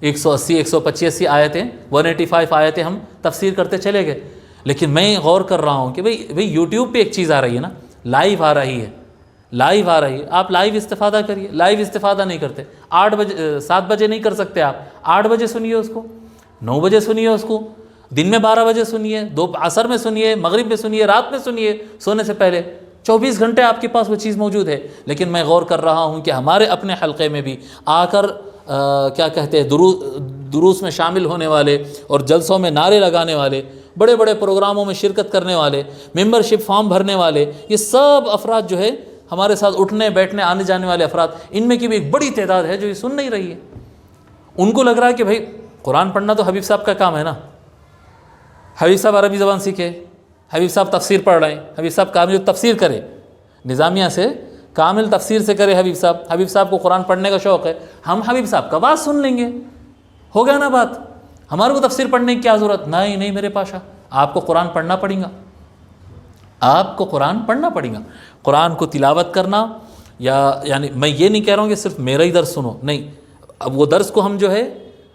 185 آیتیں، 185 آیتیں ہم تفسیر کرتے چلے گئے۔ لیکن میں غور کر رہا ہوں کہ بھئی یوٹیوب پہ ایک چیز آ رہی ہے نا، لائیو آ رہی ہے، آپ لائیو استفادہ کریے، لائیو استفادہ نہیں کرتے، 7 بجے نہیں کر سکتے آپ، 8 بجے سنیے اس کو، 9 بجے سنیے اس کو، دن میں 12 بجے سنیے، عصر میں سنیے، مغرب میں سنیے، رات میں سنیے، سونے سے پہلے 24 گھنٹے آپ کے پاس وہ چیز موجود ہے۔ لیکن میں غور کر رہا ہوں کہ ہمارے اپنے حلقے میں بھی آ کر کیا کہتے ہیں دروس میں شامل ہونے والے اور جلسوں میں نعرے لگانے والے، بڑے بڑے پروگراموں میں شرکت کرنے والے، ممبرشپ فارم بھرنے والے، یہ سب افراد جو ہے ہمارے ساتھ اٹھنے بیٹھنے آنے جانے والے افراد، ان میں کی بھی ایک بڑی تعداد ہے جو یہ سن نہیں رہی ہے۔ ان کو لگ رہا ہے کہ بھائی قرآن پڑھنا تو حبیب صاحب کا کام ہے نا، حبیب صاحب عربی زبان سیکھے، حبیب صاحب تفسیر پڑھ رہے ہیں، حبیب صاحب کامل تفسیر کرے، نظامیہ سے کامل تفسیر سے کرے حبیب صاحب کو قرآن پڑھنے کا شوق ہے، ہم حبیب صاحب کا بات سن لیں گے، ہو گیا نا بات، ہمارے کو تفسیر پڑھنے کی کیا ضرورت؟ نہیں میرے پاشا، آپ کو قرآن پڑھنا پڑے گا، آپ کو قرآن پڑھنا پڑے گا۔ قرآن کو تلاوت کرنا، یعنی میں یہ نہیں کہہ رہا ہوں کہ صرف میرا ہی درس سنو، نہیں، اب وہ درس کو ہم جو ہے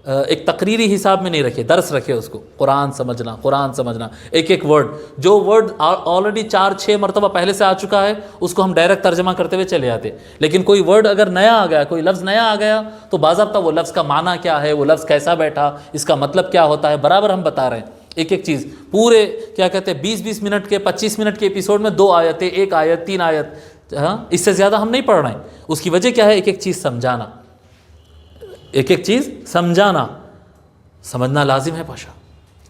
ایک تقریری حساب میں نہیں رکھے، درس رکھے اس کو، قرآن سمجھنا، ایک ایک ورڈ، جو ورڈ آلریڈی 4-6 مرتبہ پہلے سے آ چکا ہے اس کو ہم ڈائریکٹ ترجمہ کرتے ہوئے چلے آتے، لیکن کوئی ورڈ اگر نیا آ گیا، کوئی لفظ نیا آ گیا تو باضابطہ وہ لفظ کا معنی کیا ہے، وہ لفظ کیسا بیٹھا، اس کا مطلب کیا ہوتا ہے، برابر ہم بتا رہے ہیں ایک ایک چیز۔ پورے کیا کہتے ہیں 20 منٹ کے 25 منٹ کے ایپیسوڈ میں 2 آیتیں، 1 آیت، 3 آیت، ہاں اس سے زیادہ ہم نہیں پڑھ رہے ہیں۔ اس کی وجہ کیا ہے؟ ایک ایک چیز سمجھانا، ایک ایک چیز سمجھنا لازم ہے پاشا،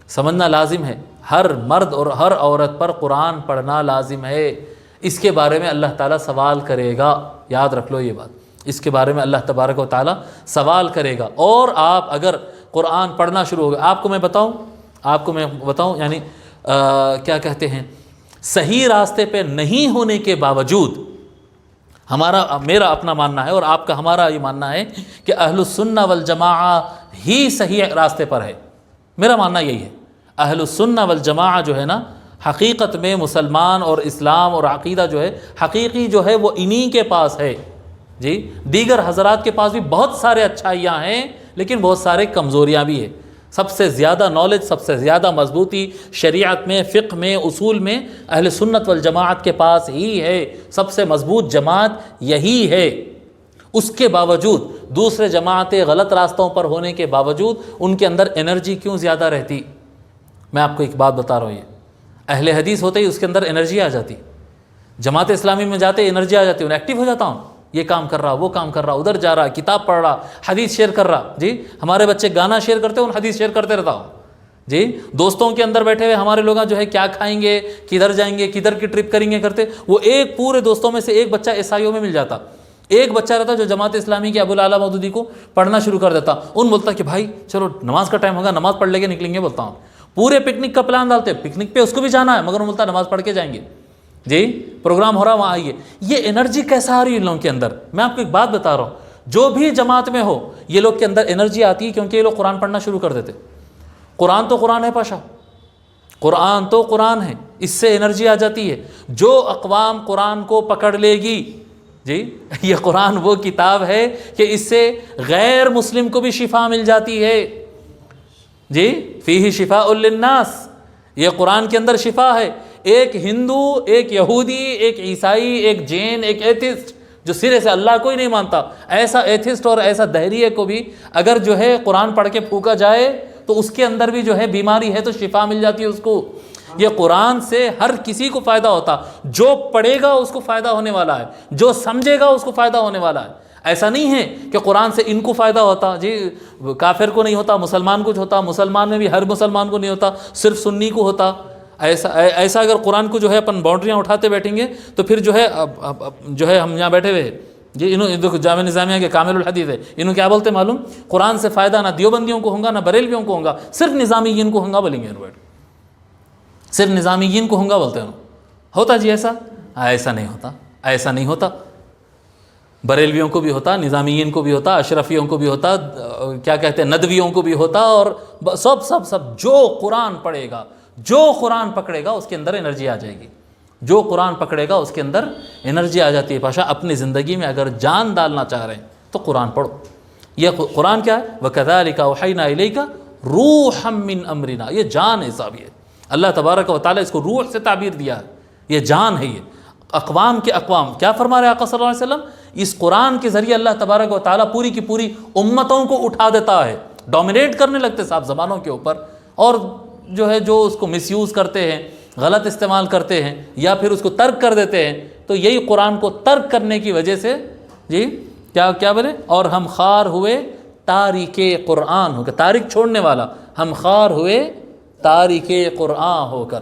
سمجھنا لازم ہے۔ ہر مرد اور ہر عورت پر قرآن پڑھنا لازم ہے، اس کے بارے میں اللہ تعالیٰ سوال کرے گا، یاد رکھ لو یہ بات، اس کے بارے میں اللہ تبارک و تعالیٰ سوال کرے گا۔ اور آپ اگر قرآن پڑھنا شروع ہو گئے، آپ کو میں بتاؤں یعنی کیا کہتے ہیں، صحیح راستے پہ نہیں ہونے کے باوجود میرا اپنا ماننا ہے اور آپ کا ہمارا یہ ماننا ہے کہ اہل السنہ والجماعہ ہی صحیح راستے پر ہے، میرا ماننا یہی ہے۔ اہل السنہ والجماعہ جو ہے نا، حقیقت میں مسلمان اور اسلام اور عقیدہ جو ہے حقیقی جو ہے وہ انہی کے پاس ہے۔ جی دیگر حضرات کے پاس بھی بہت سارے اچھائیاں ہیں، لیکن بہت سارے کمزوریاں بھی ہیں۔ سب سے زیادہ نالج، سب سے زیادہ مضبوطی شریعت میں، فقہ میں، اصول میں اہل سنت والجماعت کے پاس ہی ہے، سب سے مضبوط جماعت یہی ہے۔ اس کے باوجود دوسرے جماعتیں غلط راستوں پر ہونے کے باوجود ان کے اندر انرجی کیوں زیادہ رہتی؟ میں آپ کو ایک بات بتا رہا ہوں، یہ اہل حدیث ہوتے ہی اس کے اندر انرجی آ جاتی، جماعت اسلامی میں جاتے انرجی آ جاتی، ان ایکٹیو ہو جاتا ہوں، یہ کام کر رہا، وہ کام کر رہا، ادھر جا رہا، کتاب پڑھ رہا، حدیث شیئر کر رہا۔ جی ہمارے بچے گانا شیئر کرتے ہیں، ان حدیث شیئر کرتے رہتا ہوں۔ جی دوستوں کے اندر بیٹھے ہوئے ہمارے لوگ جو ہے کیا کھائیں گے، کدھر جائیں گے، کدھر کی ٹرپ کریں گے کرتے، وہ ایک پورے دوستوں میں سے ایک بچہ SIO میں مل جاتا، ایک بچہ رہتا جو جماعت اسلامی کے ابو العلا مودودی کو پڑھنا شروع کر دیتا، ان بولتا کہ بھائی چلو نماز کا ٹائم ہوگا، نماز پڑھ لے کے نکلیں گے، بولتا ہوں پورے پکنک کا پلان ڈالتے، پکنک پہ اس کو بھی جانا ہے مگر وہ بولتا نماز پڑھ کے جائیں گے، جی پروگرام ہو رہا وہاں آئیے۔ یہ انرجی کیسا آ رہی ہے ان لوگوں کے اندر؟ میں آپ کو ایک بات بتا رہا ہوں، جو بھی جماعت میں ہو یہ لوگ کے اندر انرجی آتی ہے کیونکہ یہ لوگ قرآن پڑھنا شروع کر دیتے۔ قرآن تو قرآن ہے پاشا، قرآن تو قرآن ہے، اس سے انرجی آ جاتی ہے۔ جو اقوام قرآن کو پکڑ لے گی، جی یہ قرآن وہ کتاب ہے کہ اس سے غیر مسلم کو بھی شفا مل جاتی ہے۔ جی فیہ شفاء للناس، یہ قرآن کے اندر شفا ہے۔ ایک ہندو، ایک یہودی، ایک عیسائی، ایک جین، ایک ایتھسٹ جو سرے سے اللہ کو ہی نہیں مانتا، ایسا ایتھسٹ اور ایسا دہریے کو بھی اگر جو ہے قرآن پڑھ کے پھونکا جائے تو اس کے اندر بھی جو ہے بیماری ہے تو شفا مل جاتی ہے اس کو۔ یہ قرآن سے ہر کسی کو فائدہ ہوتا، جو پڑھے گا اس کو فائدہ ہونے والا ہے، جو سمجھے گا اس کو فائدہ ہونے والا ہے۔ ایسا نہیں ہے کہ قرآن سے ان کو فائدہ ہوتا، جی کافر کو نہیں ہوتا، مسلمان کو ہوتا، مسلمان میں بھی ہر مسلمان کو نہیں ہوتا، صرف سنی کو ہوتا۔ ایسا اگر قرآن کو جو ہے اپن باؤنڈریاں اٹھاتے بیٹھیں گے تو پھر جو ہے جو ہے ہم یہاں بیٹھے ہوئے جی انہوں جامع نظامیہ کے کامل الحدیث ہے، انہوں کیا بولتے معلوم؟ قرآن سے فائدہ نہ دیوبندیوں کو ہوگا نہ بریلویوں کو ہوگا، صرف نظامیین کو ہوگا بولیں گے، صرف نظامیین کو ہوگا بولتے ہیں۔ ہوتا جی ایسا؟ ایسا نہیں ہوتا، ایسا نہیں ہوتا۔ بریلویوں کو بھی ہوتا، نظامیین کو بھی ہوتا، اشرفیوں کو بھی ہوتا، کیا کہتے ہیں ندویوں کو بھی ہوتا، اور سب جو قرآن پڑھے گا، جو قرآن پکڑے گا اس کے اندر انرجی آ جائے گی، جو قرآن پکڑے گا اس کے اندر انرجی آ جاتی ہے۔ پاشا اپنی زندگی میں اگر جان ڈالنا چاہ رہے ہیں تو قرآن پڑھو۔ یہ قرآن کیا ہے؟ وَكَذَلِكَ أَوْحَيْنَا إِلَيْكَ رُوحًا مِّنْ أَمْرِنَا، یہ جان ہے صاحب، یہ اللہ تبارک و تعالیٰ اس کو روح سے تعبیر دیا ہے، یہ جان ہے۔ یہ اقوام کے اقوام کیا فرما رہے آقا صلی اللہ علیہ وسلم؟ اس قرآن کے ذریعے اللہ تبارک و تعالیٰ پوری کی پوری امتوں کو اٹھا دیتا ہے، ڈومینیٹ کرنے لگتے صاحب زبانوں کے اوپر، اور جو ہے جو اس کو مس یوز کرتے ہیں، غلط استعمال کرتے ہیں یا پھر اس کو ترک کر دیتے ہیں، تو یہی قرآن کو ترک کرنے کی وجہ سے جی کیا بولے؟ اور ہم خوار ہوئے تاریک قرآن ہو کر، تاریک چھوڑنے والا، ہم خوار ہوئے تاریک قرآن ہو کر۔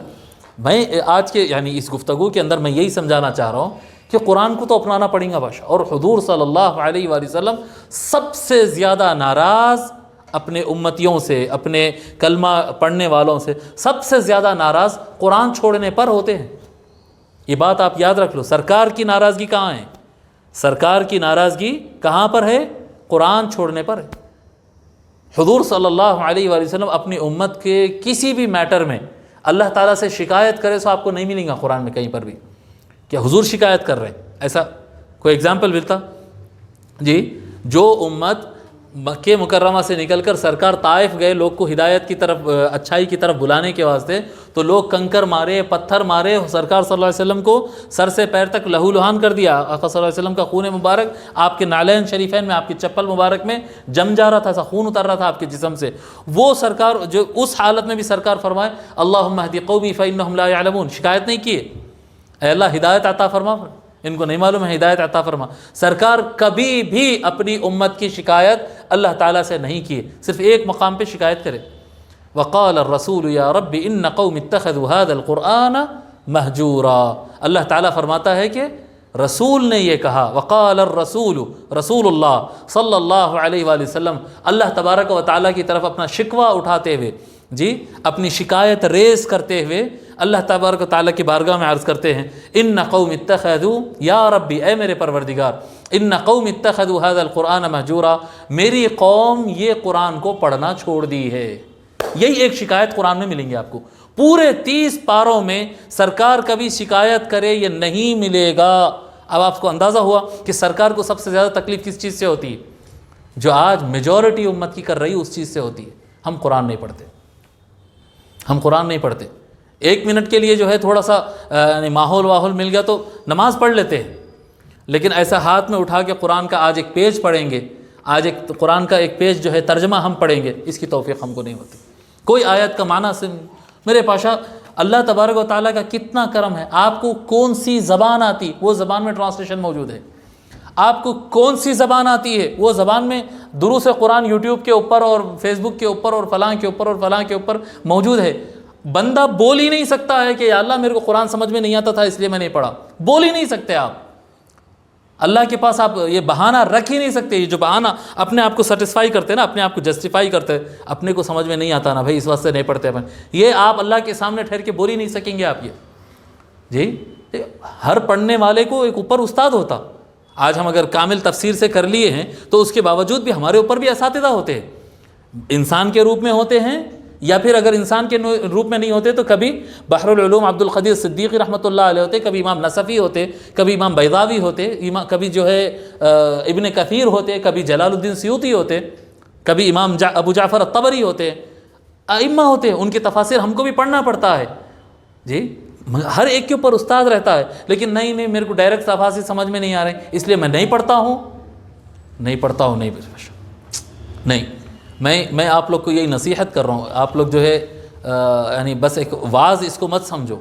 میں آج کے یعنی اس گفتگو کے اندر میں یہی سمجھانا چاہ رہا ہوں کہ قرآن کو تو اپنانا پڑے گا باشا، اور حضور صلی اللہ علیہ وآلہ وسلم سب سے زیادہ ناراض اپنے امتیوں سے، اپنے کلمہ پڑھنے والوں سے سب سے زیادہ ناراض قرآن چھوڑنے پر ہوتے ہیں۔ یہ بات آپ یاد رکھ لو، سرکار کی ناراضگی کہاں ہے؟ سرکار کی ناراضگی کہاں پر ہے؟ قرآن چھوڑنے پر ہے۔ حضور صلی اللہ علیہ وآلہ وسلم اپنی امت کے کسی بھی میٹر میں اللہ تعالیٰ سے شکایت کرے تو آپ کو نہیں ملیں گا قرآن میں کہیں پر بھی کہ حضور شکایت کر رہے ہیں۔ ایسا کوئی اگزامپل ملتا؟ جی جو امت مکہ مکرمہ سے نکل کر سرکار طائف گئے لوگ کو ہدایت کی طرف، اچھائی کی طرف بلانے کے واسطے، تو لوگ کنکر مارے، پتھر مارے، سرکار صلی اللہ علیہ وسلم کو سر سے پیر تک لہو لہان کر دیا۔ آقا صلی اللہ علیہ وسلم کا خون مبارک آپ کے نالین شریفین میں، آپ کی چپل مبارک میں جم جا رہا تھا، ایسا خون اتر رہا تھا آپ کے جسم سے۔ وہ سرکار جو اس حالت میں بھی سرکار فرمائے اللہم اہد قومی فانہم لا یعلمون، شکایت نہیں کیے اے اللہ ہدایت عطا فرما، ان کو نہیں معلوم ہے، ہدایت عطا فرما۔ سرکار کبھی بھی اپنی امت کی شکایت اللہ تعالیٰ سے نہیں کی، صرف ایک مقام پہ شکایت کرے، وقال الرسول یا رب ان قوم اتخذوا هذا القرآن مہجورا۔ اللہ تعالیٰ فرماتا ہے کہ رسول نے یہ کہا، وقال الرسول، رسول اللہ صلی اللہ علیہ وآلہ وسلم اللہ تبارک و تعالیٰ کی طرف اپنا شکوہ اٹھاتے ہوئے، جی اپنی شکایت ریز کرتے ہوئے اللہ تبارک و تعالیٰ کی بارگاہ میں عرض کرتے ہیں ان قوم اتخذوا، یا ربی اے میرے پروردگار، ان قوم اتخذوا هذا القرآن مہجورا، میری قوم یہ قرآن کو پڑھنا چھوڑ دی ہے۔ یہی ایک شکایت قرآن میں ملیں گے آپ کو، پورے 30 پاروں میں سرکار کبھی شکایت کرے یہ نہیں ملے گا۔ اب آپ کو اندازہ ہوا کہ سرکار کو سب سے زیادہ تکلیف کس چیز سے ہوتی ہے؟ جو آج میجورٹی امت کی کر رہی اس چیز سے ہوتی ہے، ہم قرآن نہیں پڑھتے، ہم قرآن نہیں پڑھتے۔ 1 منٹ کے لیے جو ہے تھوڑا سا یعنی ماحول مل گیا تو نماز پڑھ لیتے ہیں، لیکن ایسا ہاتھ میں اٹھا کے قرآن کا آج ایک پیج پڑھیں گے، آج ایک قرآن کا ایک پیج جو ہے ترجمہ ہم پڑھیں گے، اس کی توفیق ہم کو نہیں ہوتی۔ کوئی آیت کا معنی سے میرے پاشا اللہ تبارک و تعالیٰ کا کتنا کرم ہے، آپ کو کون سی زبان آتی وہ زبان میں ٹرانسلیشن موجود ہے، آپ کو کون سی زبان آتی ہے وہ زبان میں دروس قرآن یوٹیوب کے اوپر اور فیس بک کے اوپر اور فلاں کے اوپر اور فلاں کے اوپر موجود ہے۔ بندہ بول ہی نہیں سکتا ہے کہ یا اللہ میرے کو قرآن سمجھ میں نہیں آتا تھا اس لیے میں نہیں پڑھا، بول ہی نہیں سکتے آپ، اللہ کے پاس آپ یہ بہانہ رکھ ہی نہیں سکتے۔ یہ جو بہانہ اپنے آپ کو سیٹسفائی کرتے ہیں نا، اپنے آپ کو جسٹیفائی کرتے ہیں، اپنے کو سمجھ میں نہیں آتا نا بھائی اس واسطے نہیں پڑھتے اپن، یہ آپ اللہ کے سامنے ٹھہر کے بول ہی نہیں سکیں گے آپ۔ یہ جی ہر پڑھنے والے کو ایک اوپر استاد ہوتا۔ آج ہم اگر کامل تفسیر سے کر لیے ہیں تو اس کے باوجود بھی ہمارے اوپر بھی اساتذہ ہوتے ہیں، انسان کے روپ میں ہوتے ہیں، یا پھر اگر انسان کے روپ میں نہیں ہوتے تو کبھی بحر العلوم عبد القدیر صدیقی رحمۃ اللہ علیہ ہوتے، کبھی امام نصفی ہوتے، کبھی امام بیضاوی ہوتے، کبھی جو ہے ابن کثیر ہوتے، کبھی جلال الدین سیوطی ہوتے، کبھی امام ابو جعفر الطبری ہوتے، ائمہ ہوتے، ان کے تفاسیر ہم کو بھی پڑھنا پڑتا ہے۔ جی ہر ایک کے اوپر استاد رہتا ہے، لیکن نہیں میرے کو ڈائریکٹ تفاسیر سمجھ میں نہیں آ رہے اس لیے میں نہیں پڑھتا ہوں، نہیں میں آپ لوگ کو یہی نصیحت کر رہا ہوں، آپ لوگ جو ہے یعنی بس ایک واز اس کو مت سمجھو،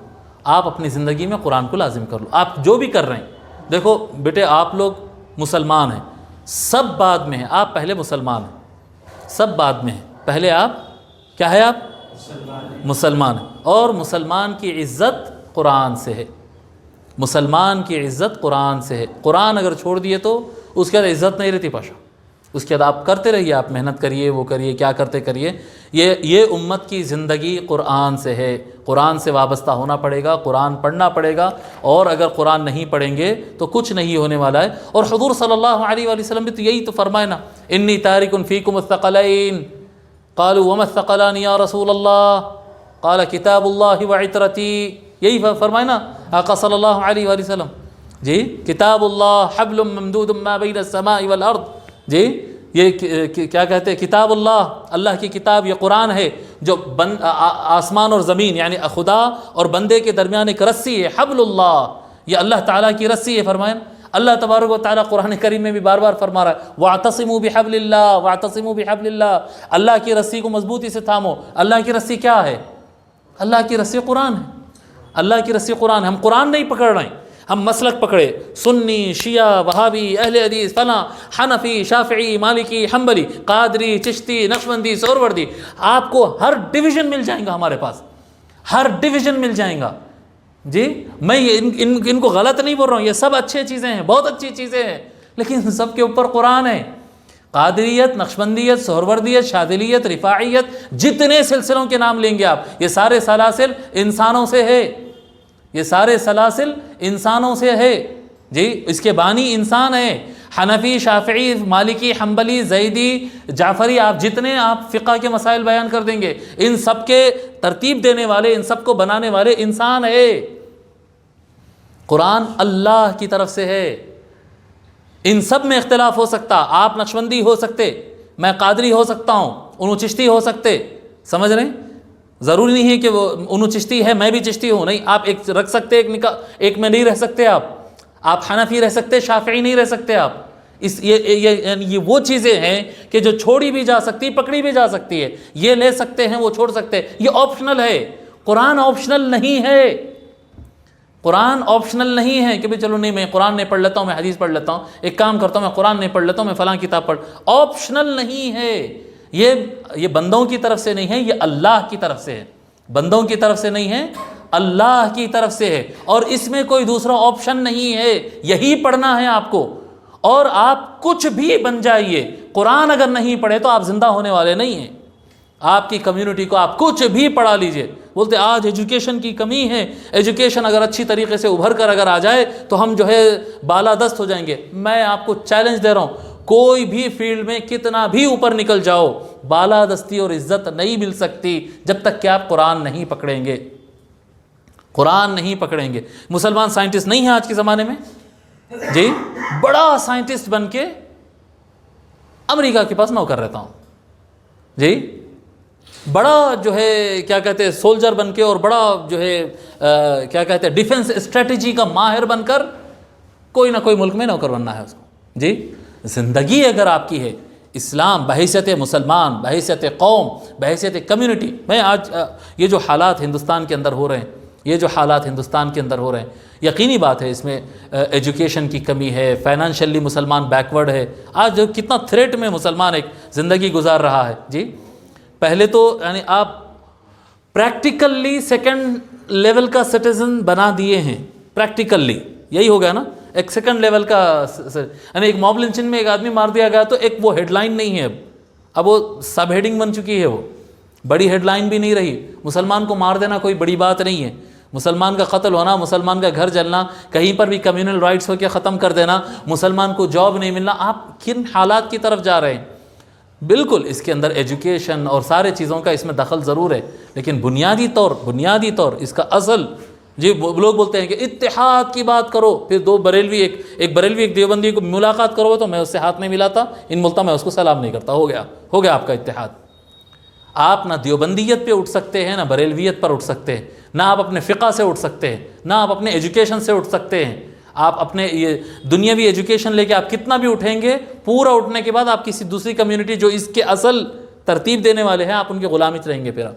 آپ اپنی زندگی میں قرآن کو لازم کر لو، آپ جو بھی کر رہے ہیں۔ دیکھو بیٹے، آپ لوگ مسلمان ہیں، سب بعد میں ہیں، آپ پہلے مسلمان ہیں، سب بعد میں ہیں، پہلے آپ کیا ہے؟ آپ مسلمان ہیں، اور مسلمان کی عزت قرآن سے ہے، مسلمان کی عزت قرآن سے ہے۔ قرآن اگر چھوڑ دیے تو اس کے بعد عزت نہیں رہتی پاشا، اس کے بعد آپ کرتے رہیے، آپ محنت کریے، وہ کریے، کیا کرتے کریے، یہ امت کی زندگی قرآن سے ہے، قرآن سے وابستہ ہونا پڑے گا، قرآن پڑھنا پڑے گا، اور اگر قرآن نہیں پڑھیں گے تو کچھ نہیں ہونے والا ہے۔ اور حضور صلی اللہ علیہ وآلہ وسلم بھی تو یہی تو فرمائے نا، انی تارک فیکم الثقلین، قالوا وما الثقلان یا رسول اللہ، قال کتاب اللہ وعطرتی، یہی فرمائے نا آقا صلی اللہ علیہ وآلہ وسلم، جی کتاب اللہ حبل ممدود ما بین السماء والارض، جی یہ کیا کہتے ہیں؟ کتاب اللہ، اللہ کی کتاب یہ قرآن ہے جو آسمان اور زمین یعنی خدا اور بندے کے درمیان ایک رسی ہے، حبل اللہ، یہ اللہ تعالیٰ کی رسی ہے۔ فرمائیں اللہ تبارک و تعالیٰ قرآن کریم میں بھی بار بار فرما رہا ہے وَاعْتَصِمُوا بِحَبْلِ اللَّهِ وَاعْتَصِمُوا بِحَبْلِ اللَّهِ، اللہ کی رسی کو مضبوطی سے تھامو۔ اللہ کی رسی کیا ہے؟ اللہ کی رسی قرآن ہے، اللہ کی رسی قرآن ہے۔ ہم قرآن نہیں پکڑ رہے ہیں، ہم مسلک پکڑے، سنی، شیعہ، وہابی، اہل حدیث، فلاں، حنفی، شافعی، مالکی، حنبلی، قادری، چشتی، نقشبندی، سہروردی، آپ کو ہر ڈویژن مل جائیں گا، ہمارے پاس ہر ڈویژن مل جائیں گا۔ جی میں ان کو غلط نہیں بول رہا ہوں، یہ سب اچھے چیزیں ہیں، بہت اچھی چیزیں ہیں، لیکن سب کے اوپر قرآن ہے۔ قادریت، نقشبندیت، سہروردیت، شاذلیت، رفاعیت، جتنے سلسلوں کے نام لیں گے آپ، یہ سارے سلاسل انسانوں سے ہے، یہ سارے سلاسل انسانوں سے ہے، جی اس کے بانی انسان ہے۔ حنفی، شافعی، مالکی، حنبلی، زیدی، جعفری، آپ جتنے آپ فقہ کے مسائل بیان کر دیں گے، ان سب کے ترتیب دینے والے، ان سب کو بنانے والے انسان ہے۔ قرآن اللہ کی طرف سے ہے، ان سب میں اختلاف ہو سکتا، آپ نقشبندی ہو سکتے، میں قادری ہو سکتا ہوں، انہوں چشتی ہو سکتے، سمجھ رہے ہیں؟ ضروری نہیں ہے کہ وہ انہوں چشتی ہے میں بھی چشتی ہوں، نہیں، آپ ایک رکھ سکتے، ایک میں نہیں رہ سکتے، آپ حنفی رہ سکتے، شافعی نہیں رہ سکتے آپ۔ یہ وہ چیزیں ہیں کہ جو چھوڑی بھی جا سکتی، پکڑی بھی جا سکتی ہے، یہ لے سکتے ہیں، وہ چھوڑ سکتے ہیں، یہ آپشنل ہے۔ قرآن آپشنل نہیں ہے، قرآن آپشنل نہیں ہے کہ بھی چلو نہیں میں قرآن نہیں پڑھ لیتا ہوں، میں حدیث پڑھ لیتا ہوں، ایک کام کرتا ہوں میں قرآن نہیں پڑھ لیتا ہوں، میں فلاں کتاب پڑھ، آپشنل نہیں ہے۔ یہ بندوں کی طرف سے نہیں ہے، یہ اللہ کی طرف سے ہے، بندوں کی طرف سے نہیں ہے، اللہ کی طرف سے ہے، اور اس میں کوئی دوسرا آپشن نہیں ہے، یہی پڑھنا ہے آپ کو۔ اور آپ کچھ بھی بن جائیے، قرآن اگر نہیں پڑھے تو آپ زندہ ہونے والے نہیں ہیں۔ آپ کی کمیونٹی کو آپ کچھ بھی پڑھا لیجئے، بولتے آج ایجوکیشن کی کمی ہے، ایجوکیشن اگر اچھی طریقے سے ابھر کر اگر آ جائے تو ہم جو ہے بالادست ہو جائیں گے۔ میں آپ کو چیلنج دے رہا ہوں، کوئی بھی فیلڈ میں کتنا بھی اوپر نکل جاؤ، بالادستی اور عزت نہیں مل سکتی جب تک کہ آپ قرآن نہیں پکڑیں گے، قرآن نہیں پکڑیں گے۔ مسلمان سائنٹسٹ نہیں ہیں آج کے زمانے میں، جی بڑا سائنٹسٹ بن کے امریکہ کے پاس نوکر رہتا ہوں، جی بڑا جو ہے کیا کہتے ہیں سولجر بن کے، اور بڑا جو ہے کیا کہتے ہیں ڈیفنس اسٹریٹجی کا ماہر بن کر کوئی نہ کوئی ملک میں نوکر بننا ہے اس کو۔ جی زندگی اگر آپ کی ہے، اسلام بحیثیت مسلمان، بحیثیت قوم، بحیثیت کمیونٹی، میں آج یہ جو حالات ہندوستان کے اندر ہو رہے ہیں، یہ جو حالات ہندوستان کے اندر ہو رہے ہیں، یقینی بات ہے اس میں ایجوکیشن کی کمی ہے، فائنانشلی مسلمان بیکورڈ ہے، آج جو کتنا تھریٹ میں مسلمان ایک زندگی گزار رہا ہے۔ جی پہلے تو یعنی آپ پریکٹیکلی سیکنڈ لیول کا سٹیزن بنا دیے ہیں، پریکٹیکلی یہی ہو گیا نا، ایک سیکنڈ لیول کا، یعنی ایک موب لنچن میں ایک آدمی مار دیا گیا تو ایک وہ ہیڈ لائن نہیں ہے، اب وہ سب ہیڈنگ بن چکی ہے، وہ بڑی ہیڈ لائن بھی نہیں رہی۔ مسلمان کو مار دینا کوئی بڑی بات نہیں ہے، مسلمان کا قتل ہونا، مسلمان کا گھر جلنا، کہیں پر بھی کمیونل رائٹس ہو کے ختم کر دینا، مسلمان کو جاب نہیں ملنا، آپ کن حالات کی طرف جا رہے ہیں؟ بالکل اس کے اندر ایجوکیشن اور سارے چیزوں کا اس میں دخل ضرور ہے، لیکن بنیادی طور اس کا اصل، جی لوگ بولتے ہیں کہ اتحاد کی بات کرو، پھر دو بریلوی ایک بریلوی ایک دیوبندی کو ملاقات کرو تو میں اس سے ہاتھ نہیں ملاتا، ان ملتا میں اس کو سلام نہیں کرتا، ہو گیا آپ کا اتحاد۔ آپ نہ دیوبندیت پہ اٹھ سکتے ہیں، نہ بریلویت پر اٹھ سکتے ہیں، نہ آپ اپنے فقہ سے اٹھ سکتے ہیں، نہ آپ اپنے ایجوکیشن سے اٹھ سکتے ہیں۔ آپ اپنے یہ دنیاوی ایجوکیشن لے کے آپ کتنا بھی اٹھیں گے، پورا اٹھنے کے بعد آپ کسی دوسری کمیونٹی جو اس کے اصل ترتیب دینے والے ہیں، آپ ان کے غلامی رہیں گے. پھر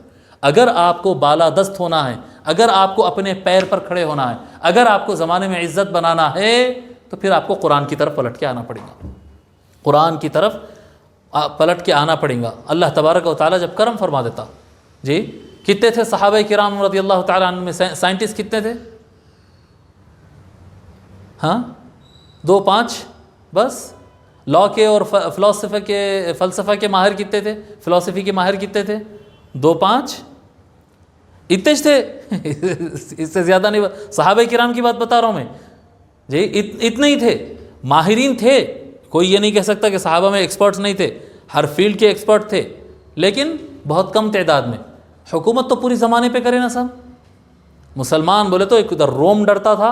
اگر آپ کو بالادست ہونا ہے، اگر آپ کو اپنے پیر پر کھڑے ہونا ہے، اگر آپ کو زمانے میں عزت بنانا ہے، تو پھر آپ کو قرآن کی طرف پلٹ کے آنا پڑے گا. قرآن کی طرف پلٹ کے آنا پڑے گا. اللہ تبارک و تعالیٰ جب کرم فرما دیتا، جی کتنے تھے صحابہ کرام رضی اللہ تعالیٰ عنہ میں سائنٹسٹ کتنے تھے؟ ہاں 2-5 بس. لا کے اور فلسفہ کے ماہر کتنے تھے؟ فلسفی کے ماہر کتنے تھے؟ 2-5 اتنے تھے. اس سے زیادہ نہیں. صحابہ کرام کی بات بتا رہا ہوں میں جی، اتنے ہی تھے. ماہرین تھے، کوئی یہ نہیں کہہ سکتا کہ صحابہ میں ایکسپرٹس نہیں تھے، ہر فیلڈ کے ایکسپرٹ تھے، لیکن بہت کم تعداد میں. حکومت تو پوری زمانے پہ کرے نا صاحب. مسلمان بولے تو ایک ادھر روم ڈرتا تھا،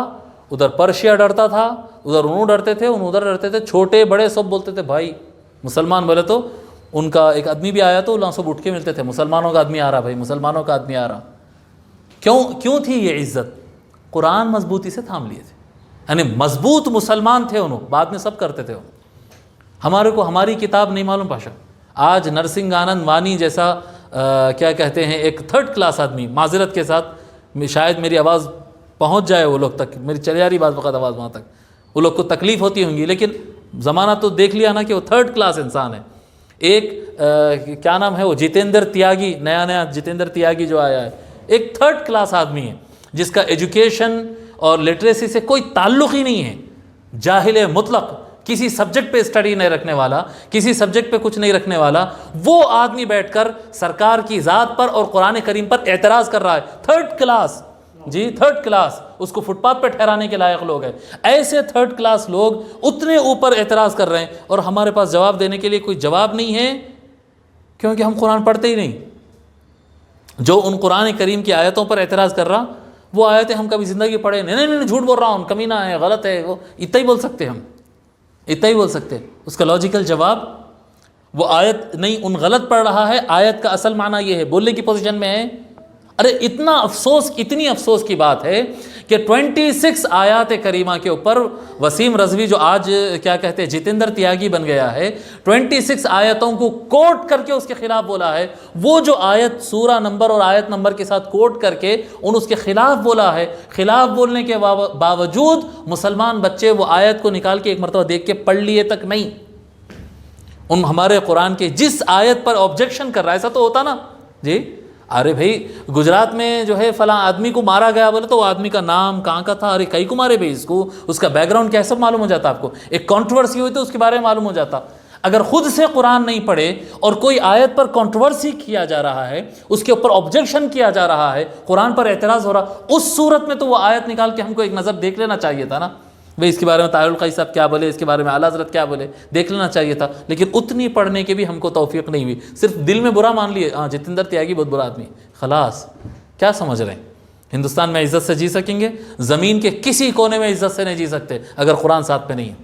ادھر پرشیا ڈرتا تھا، ادھر انہوں ڈرتے تھے، انہوں ادھر ڈرتے تھے، چھوٹے بڑے سب بولتے تھے بھائی. مسلمان بولے تو ان کا ایک آدمی بھی آیا تو سب اٹھ کے ملتے تھے، مسلمانوں کا آدمی آ رہا بھائی، مسلمانوں کا آدمی آ رہا. کیوں تھی یہ عزت؟ قرآن مضبوطی سے تھام لیے تھے. یعنی مضبوط مسلمان تھے انہوں، بعد میں سب کرتے تھے. ہمارے کو ہماری کتاب نہیں معلوم پاشا. آج نرسنگ آنند وانی جیسا کیا کہتے ہیں ایک 3rd کلاس آدمی، معذرت کے ساتھ شاید میری آواز پہنچ جائے وہ لوگ تک، میری چلی جا رہی بعض وقت آواز وہاں تک، وہ لوگ کو تکلیف ہوتی ہوں گی، لیکن زمانہ تو دیکھ لیا نا کہ وہ 3rd کلاس انسان ہے. ایک کیا نام ہے وہ جتیندر تیاگی، نیا جتیندر تیاگی جو آیا ہے، ایک 3rd کلاس آدمی ہے جس کا ایجوکیشن اور لٹریسی سے کوئی تعلق ہی نہیں ہے. جاہل مطلق، کسی سبجیکٹ پہ اسٹڈی نہیں رکھنے والا، کسی سبجیکٹ پہ کچھ نہیں رکھنے والا، وہ آدمی بیٹھ کر سرکار کی ذات پر اور قرآن کریم پر اعتراض کر رہا ہے. 3rd کلاس جی، 3rd کلاس. اس کو فٹ پاتھ پہ ٹھہرانے کے لائق لوگ ہیں. ایسے 3rd کلاس لوگ اتنے اوپر اعتراض کر رہے ہیں، اور ہمارے پاس جواب دینے کے لیے کوئی جواب نہیں ہے، کیونکہ ہم قرآن پڑھتے ہی نہیں. جو ان قرآن کریم کی آیتوں پر اعتراض کر رہا، وہ آیتیں ہم کبھی زندگی پڑھے نہیں، جھوٹ بول رہا ہوں، کمینہ ہے، غلط ہے، وہ اتنا ہی بول سکتے. ہم اتنا ہی بول سکتے. اس کا لاجیکل جواب وہ آیت نہیں، ان غلط پڑھ رہا ہے، آیت کا اصل معنی یہ ہے، بولنے کی پوزیشن میں ہے. ارے اتنی افسوس کی بات ہے کہ 26 آیات کریمہ کے اوپر وسیم رضوی جو آج کیا کہتے ہیں جتیندر تیاگی بن گیا ہے، 26 آیتوں کو کوٹ کر کے اس کے خلاف بولا ہے. وہ جو آیت سورہ نمبر اور آیت نمبر کے ساتھ کوٹ کر کے اس کے خلاف بولا ہے، خلاف بولنے کے باوجود مسلمان بچے وہ آیت کو نکال کے ایک مرتبہ دیکھ کے پڑھ لیے تک نہیں. ان ہمارے قرآن کے جس آیت پر آبجیکشن کر رہا ہے، ایسا تو ہوتا نا جی. ارے بھائی گجرات میں جو ہے فلاں آدمی کو مارا گیا، بولے تو وہ آدمی کا نام کہاں کا تھا، ارے کئی کو مارے بھائی، اس کو اس کا بیک گراؤنڈ کیا ہے سب معلوم ہو جاتا. آپ کو ایک کنٹروورسی ہوئی تو اس کے بارے میں معلوم ہو جاتا. اگر خود سے قرآن نہیں پڑھے اور کوئی آیت پر کنٹروورسی کیا جا رہا ہے، اس کے اوپر آبجیکشن کیا جا رہا ہے، قرآن پر اعتراض ہو رہا، اس صورت میں تو وہ آیت نکال کے ہم کو ایک نظر دیکھ لینا چاہیے تھا نا بھئی. اس کے بارے میں طاہر القی صاحب کیا بولے، اس کے بارے میں اعلیٰ حضرت کیا بولے، دیکھ لینا چاہیے تھا. لیکن اتنی پڑھنے کی بھی ہم کو توفیق نہیں ہوئی. صرف دل میں برا مان لیے، ہاں جتیندر تیاگی بہت برا آدمی. خلاص کیا سمجھ رہے ہیں؟ ہندوستان میں عزت سے جی سکیں گے؟ زمین کے کسی کونے میں عزت سے نہیں جی سکتے اگر قرآن ساتھ پہ نہیں ہے.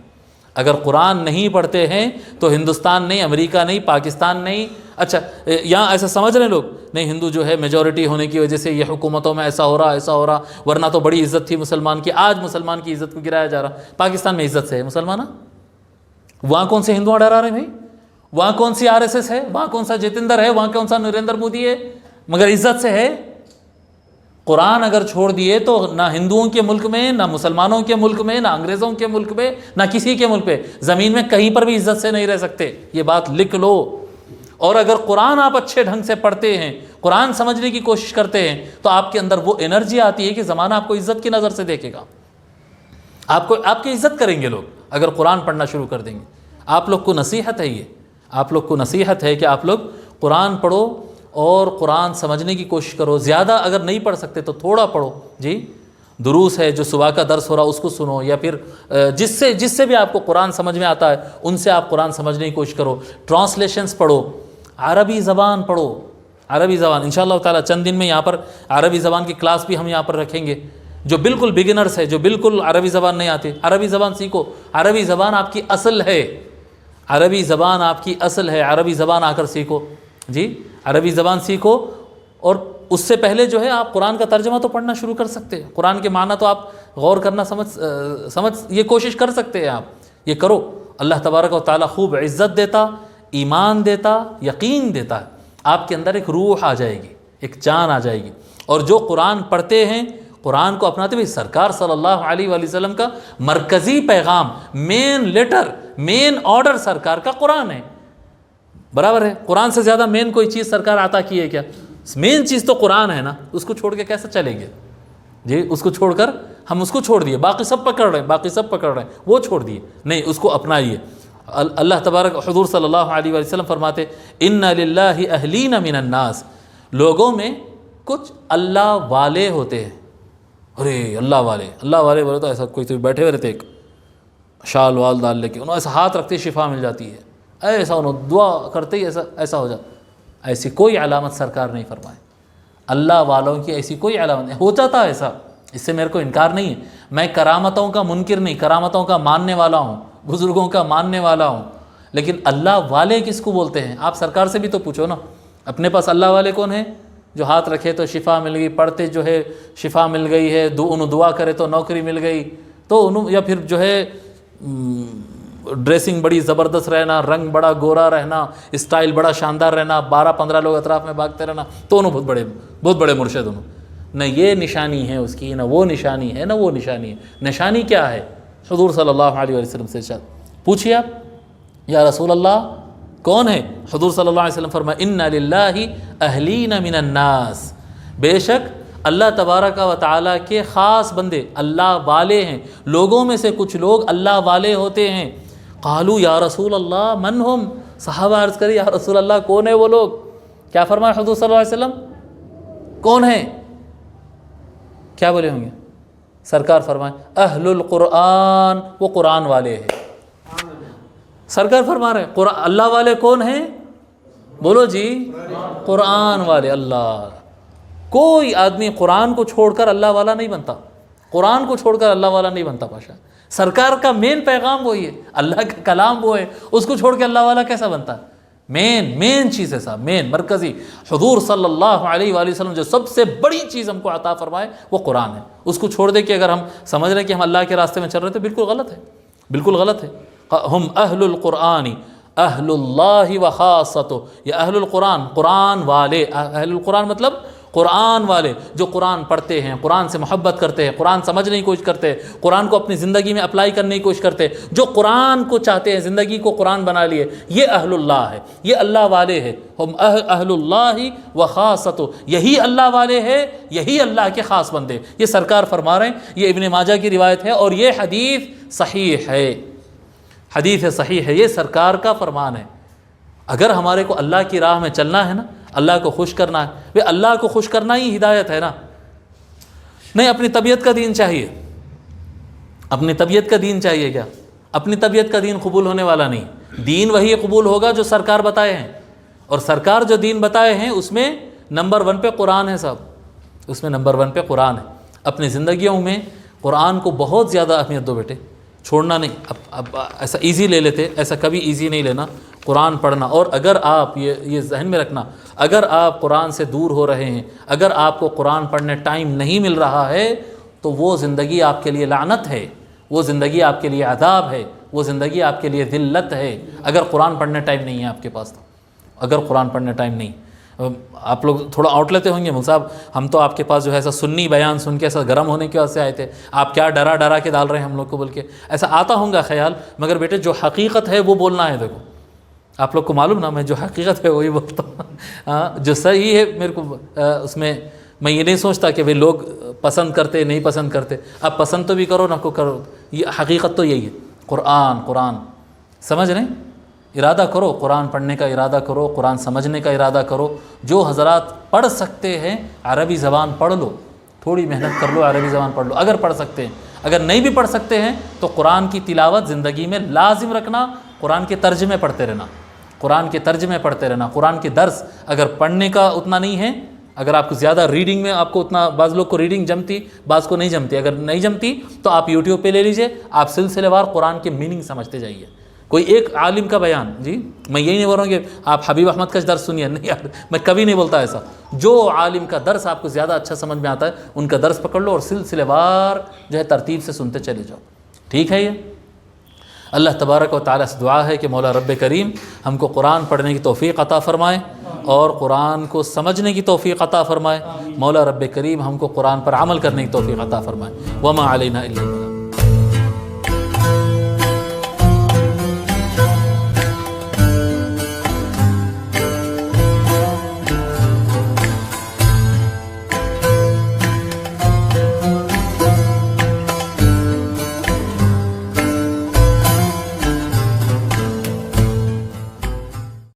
اگر قرآن نہیں پڑھتے ہیں تو ہندوستان نہیں، امریکہ نہیں، پاکستان نہیں. اچھا یہاں ایسا سمجھ رہے ہیں لوگ نہیں، ہندو جو ہے میجورٹی ہونے کی وجہ سے یہ حکومتوں میں ایسا ہو رہا، ورنہ تو بڑی عزت تھی مسلمان کی، آج مسلمان کی عزت کو گرایا جا رہا. پاکستان میں عزت سے ہے مسلمان، وہاں کون سے ہندو ڈرا رہے ہیں بھائی؟ وہاں کون سی RSS ہے، وہاں کون سا جتیندر ہے، وہاں کون سا نریندر مودی ہے، مگر عزت سے ہے. قرآن اگر چھوڑ دیے تو نہ ہندوؤں کے ملک میں، نہ مسلمانوں کے ملک میں، نہ انگریزوں کے ملک میں، نہ کسی کے ملک پہ، زمین میں کہیں پر بھی عزت سے نہیں رہ سکتے. یہ بات لکھ لو. اور اگر قرآن آپ اچھے ڈھنگ سے پڑھتے ہیں، قرآن سمجھنے کی کوشش کرتے ہیں، تو آپ کے اندر وہ انرجی آتی ہے کہ زمانہ آپ کو عزت کی نظر سے دیکھے گا. آپ کی عزت کریں گے لوگ اگر قرآن پڑھنا شروع کر دیں گے. آپ لوگ کو نصیحت ہے، یہ آپ لوگ کو نصیحت ہے کہ آپ لوگ قرآن پڑھو اور قرآن سمجھنے کی کوشش کرو. زیادہ اگر نہیں پڑھ سکتے تو تھوڑا پڑھو جی. دروس ہے، جو صبح کا درس ہو رہا اس کو سنو، یا پھر جس سے بھی آپ کو قرآن سمجھ میں آتا ہے ان سے آپ قرآن سمجھنے کی کوشش کرو. ٹرانسلیشنز پڑھو، عربی زبان پڑھو. عربی زبان انشاءاللہ تعالیٰ چند دن میں یہاں پر عربی زبان کی کلاس بھی ہم یہاں پر رکھیں گے. جو بالکل بگنرز ہے، جو بالکل عربی زبان نہیں آتی، عربی زبان سیکھو. عربی زبان آپ کی اصل ہے، عربی زبان آپ کی اصل ہے. عربی زبان آ کر سیکھو جی، عربی زبان سیکھو. اور اس سے پہلے جو ہے آپ قرآن کا ترجمہ تو پڑھنا شروع کر سکتے ہیں. قرآن کے معنی تو آپ غور کرنا سمجھ یہ کوشش کر سکتے ہیں. آپ یہ کرو، اللہ تبارک و تعالیٰ خوب عزت دیتا. ایمان دیتا، یقین دیتا ہے، آپ کے اندر ایک روح آ جائے گی، ایک جان آ جائے گی۔ اور جو قرآن پڑھتے ہیں، قرآن کو اپناتے ہوئے، سرکار صلی اللہ علیہ وآلہ وسلم کا مرکزی پیغام، مین لیٹر، مین آرڈر سرکار کا قرآن ہے، برابر ہے۔ قرآن سے زیادہ مین کوئی چیز سرکار عطا کی ہے کیا؟ مین چیز تو قرآن ہے نا، اس کو چھوڑ کے کیسے چلیں گے جی؟ اس کو چھوڑ کر ہم اس کو چھوڑ دیے، باقی سب پکڑ رہے ہیں، وہ چھوڑ دیے نہیں، اس کو اپنائیے۔ اللہ تبارک، حضور صلی اللہ علیہ وآلہ وسلم فرماتے ان للہ اہلین من الناس، لوگوں میں کچھ اللہ والے ہوتے ہیں۔ ارے اللہ والے بولے تو ایسا کوئی تو بیٹھے ہوئے رہتے، ایک شال وال ڈال لے کے انہوں ایسا ہاتھ رکھتے شفا مل جاتی ہے، ایسا انہوں دعا کرتے ہی ایسا ہو جاتا۔ ایسی کوئی علامت سرکار نہیں فرمائے، اللہ والوں کی ایسی کوئی علامت نہیں۔ ہو جاتا ایسا، اس سے میرے کو انکار نہیں ہے، میں کرامتوں کا منکر نہیں، کرامتوں کا ماننے والا ہوں، بزرگوں کا ماننے والا ہوں، لیکن اللہ والے کس کو بولتے ہیں؟ آپ سرکار سے بھی تو پوچھو نا، اپنے پاس اللہ والے کون ہیں؟ جو ہاتھ رکھے تو شفا مل گئی، پڑھتے جو ہے شفا مل گئی ہے، انہوں دعا کرے تو نوکری مل گئی، تو انہوں، یا پھر جو ہے ڈریسنگ بڑی زبردست رہنا، رنگ بڑا گورا رہنا، اسٹائل بڑا شاندار رہنا، 12-15 لوگ اطراف میں بھاگتے رہنا، تو انہوں بہت بڑے مرشد انہوں۔ نہ یہ نشانی ہے اس کی، نہ وہ نشانی ہے، نہ وہ نشانی ہے۔ نشانی کیا ہے؟ حضور صلی اللہ علیہ وسلم سے پوچھیے آپ، یا رسول اللہ کون ہے؟ حضور صلی اللہ علیہ وسلم فرمائے ان للہ اہلین من الناس، بے شک اللہ تبارک و تعالیٰ کے خاص بندے اللہ والے ہیں، لوگوں میں سے کچھ لوگ اللہ والے ہوتے ہیں۔ قالوا یا رسول اللہ من ہم، صحابہ عرض کرے یا رسول اللہ کون ہے وہ لوگ؟ کیا فرمایا حضور صلی اللہ علیہ وسلم؟ کون ہے؟ کیا بولے ہوں گے؟ سرکار فرمائے اہل القرآن، وہ قرآن والے ہیں۔ سرکار فرما رہے ہیں اللہ والے کون ہیں؟ بولو جی، قرآن والے۔ اللہ، کوئی آدمی قرآن کو چھوڑ کر اللہ والا نہیں بنتا، قرآن کو چھوڑ کر اللہ والا نہیں بنتا پاشا۔ سرکار کا مین پیغام وہی ہے، اللہ کا کلام وہ ہے، اس کو چھوڑ کے اللہ والا کیسا بنتا ہے؟ مین چیز ہے صاحب، مین مرکزی۔ حضور صلی اللہ علیہ وآلہ وسلم جو سب سے بڑی چیز ہم کو عطا فرمائے وہ قرآن ہے، اس کو چھوڑ دے کے اگر ہم سمجھ رہے ہیں کہ ہم اللہ کے راستے میں چل رہے تھے، بالکل غلط ہے، بالکل غلط ہے۔ ہم اہل القرآن اہل اللہ و خاصتہ، یہ اہل القرآن، قرآن والے۔ اہل القرآن مطلب قرآن والے، جو قرآن پڑھتے ہیں، قرآن سے محبت کرتے ہیں، قرآن سمجھنے کی کوشش کرتے ہیں، قرآن کو اپنی زندگی میں اپلائی کرنے کی کوشش کرتے ہیں، جو قرآن کو چاہتے ہیں، زندگی کو قرآن بنا لیے، یہ اہل اللہ ہے، یہ اللہ والے ہیں۔ ہم اہل اللہ و خاصتہ، یہی اللہ والے ہیں، یہی اللہ کے خاص بندے۔ یہ سرکار فرما رہے ہیں، یہ ابن ماجہ کی روایت ہے اور یہ حدیث صحیح ہے، حدیث صحیح ہے، یہ سرکار کا فرمان ہے۔ اگر ہمارے کو اللہ کی راہ میں چلنا ہے نا، اللہ کو خوش کرنا ہے، اللہ کو خوش کرنا ہی ہدایت ہے نا۔ نہیں، اپنی طبیعت کا دین چاہیے، اپنی طبیعت کا دین چاہیے کیا؟ اپنی طبیعت کا دین قبول ہونے والا نہیں۔ دین وہی قبول ہوگا جو سرکار بتائے ہیں، اور سرکار جو دین بتائے ہیں اس میں نمبر 1 پہ قرآن ہے صاحب، اس میں نمبر 1 پہ قرآن ہے۔ اپنی زندگیوں میں قرآن کو بہت زیادہ اہمیت دو بیٹے، چھوڑنا نہیں۔ اب ایسا ایزی لے لیتے، ایسا کبھی ایزی نہیں لینا قرآن پڑھنا۔ اور اگر آپ یہ ذہن میں رکھنا، اگر آپ قرآن سے دور ہو رہے ہیں، اگر آپ کو قرآن پڑھنے ٹائم نہیں مل رہا ہے، تو وہ زندگی آپ کے لیے لعنت ہے، وہ زندگی آپ کے لیے عذاب ہے، وہ زندگی آپ کے لیے ذلت ہے، اگر قرآن پڑھنے ٹائم نہیں ہے آپ کے پاس تو۔ اگر قرآن پڑھنے ٹائم نہیں، آپ لوگ تھوڑا آؤٹ لیتے ہوں گے، مول صاحب ہم تو آپ کے پاس جو ہے ایسا سنی بیان سن کے ایسا گرم ہونے کی وجہ سے آئے تھے، آپ کیا ڈرا کے ڈال رہے ہیں ہم لوگ کو، بول کے ایسا آتا ہوں گا خیال، مگر بیٹے جو حقیقت ہے وہ بولنا ہے۔ دیکھو آپ لوگ کو معلوم نا، میں جو حقیقت ہے وہی بولتا ہوں، جو صحیح ہے میرے کو اس میں میں یہ نہیں سوچتا کہ لوگ پسند کرتے نہیں پسند کرتے، آپ پسند تو بھی کرو نہ کو کرو، یہ حقیقت تو یہی ہے۔ قرآن سمجھ رہے ہیں؟ ارادہ کرو، قرآن پڑھنے کا ارادہ کرو، قرآن سمجھنے کا ارادہ کرو۔ جو حضرات پڑھ سکتے ہیں عربی زبان پڑھ لو، تھوڑی محنت کر لو، عربی زبان پڑھ لو اگر پڑھ سکتے ہیں۔ اگر نہیں بھی پڑھ سکتے ہیں تو قرآن کی تلاوت زندگی میں لازم رکھنا، قرآن کے ترجمے پڑھتے رہنا، قرآن کے ترجمے پڑھتے رہنا، قرآن کے درس اگر پڑھنے کا اتنا نہیں ہے، اگر آپ کو زیادہ ریڈنگ میں آپ کو اتنا، بعض لوگ کو ریڈنگ جمتی، بعض کو نہیں جمتی، اگر نہیں جمتی تو آپ یوٹیوب پہ لے لیجئے، آپ سلسلے وار قرآن کے میننگ سمجھتے جائیے۔ کوئی ایک عالم کا بیان، جی میں یہی نہیں بول رہا ہوں کہ آپ حبیب احمد کا درس سنیے، نہیں یار، میں کبھی نہیں بولتا ایسا۔ جو عالم کا درس آپ کو زیادہ اچھا سمجھ میں آتا ہے ان کا درس پکڑ لو اور سلسلے وار جو ہے ترتیب سے سنتے چلے جاؤ، ٹھیک ہے یہ؟ اللہ تبارک و تعالیٰ سے دعا ہے کہ مولا رب کریم ہم کو قرآن پڑھنے کی توفیق عطا فرمائے اور قرآن کو سمجھنے کی توفیق عطا فرمائے۔ مولا رب کریم ہم کو قرآن پر عمل کرنے کی توفیق عطا فرمائے۔ وما علینا الا البلاغ۔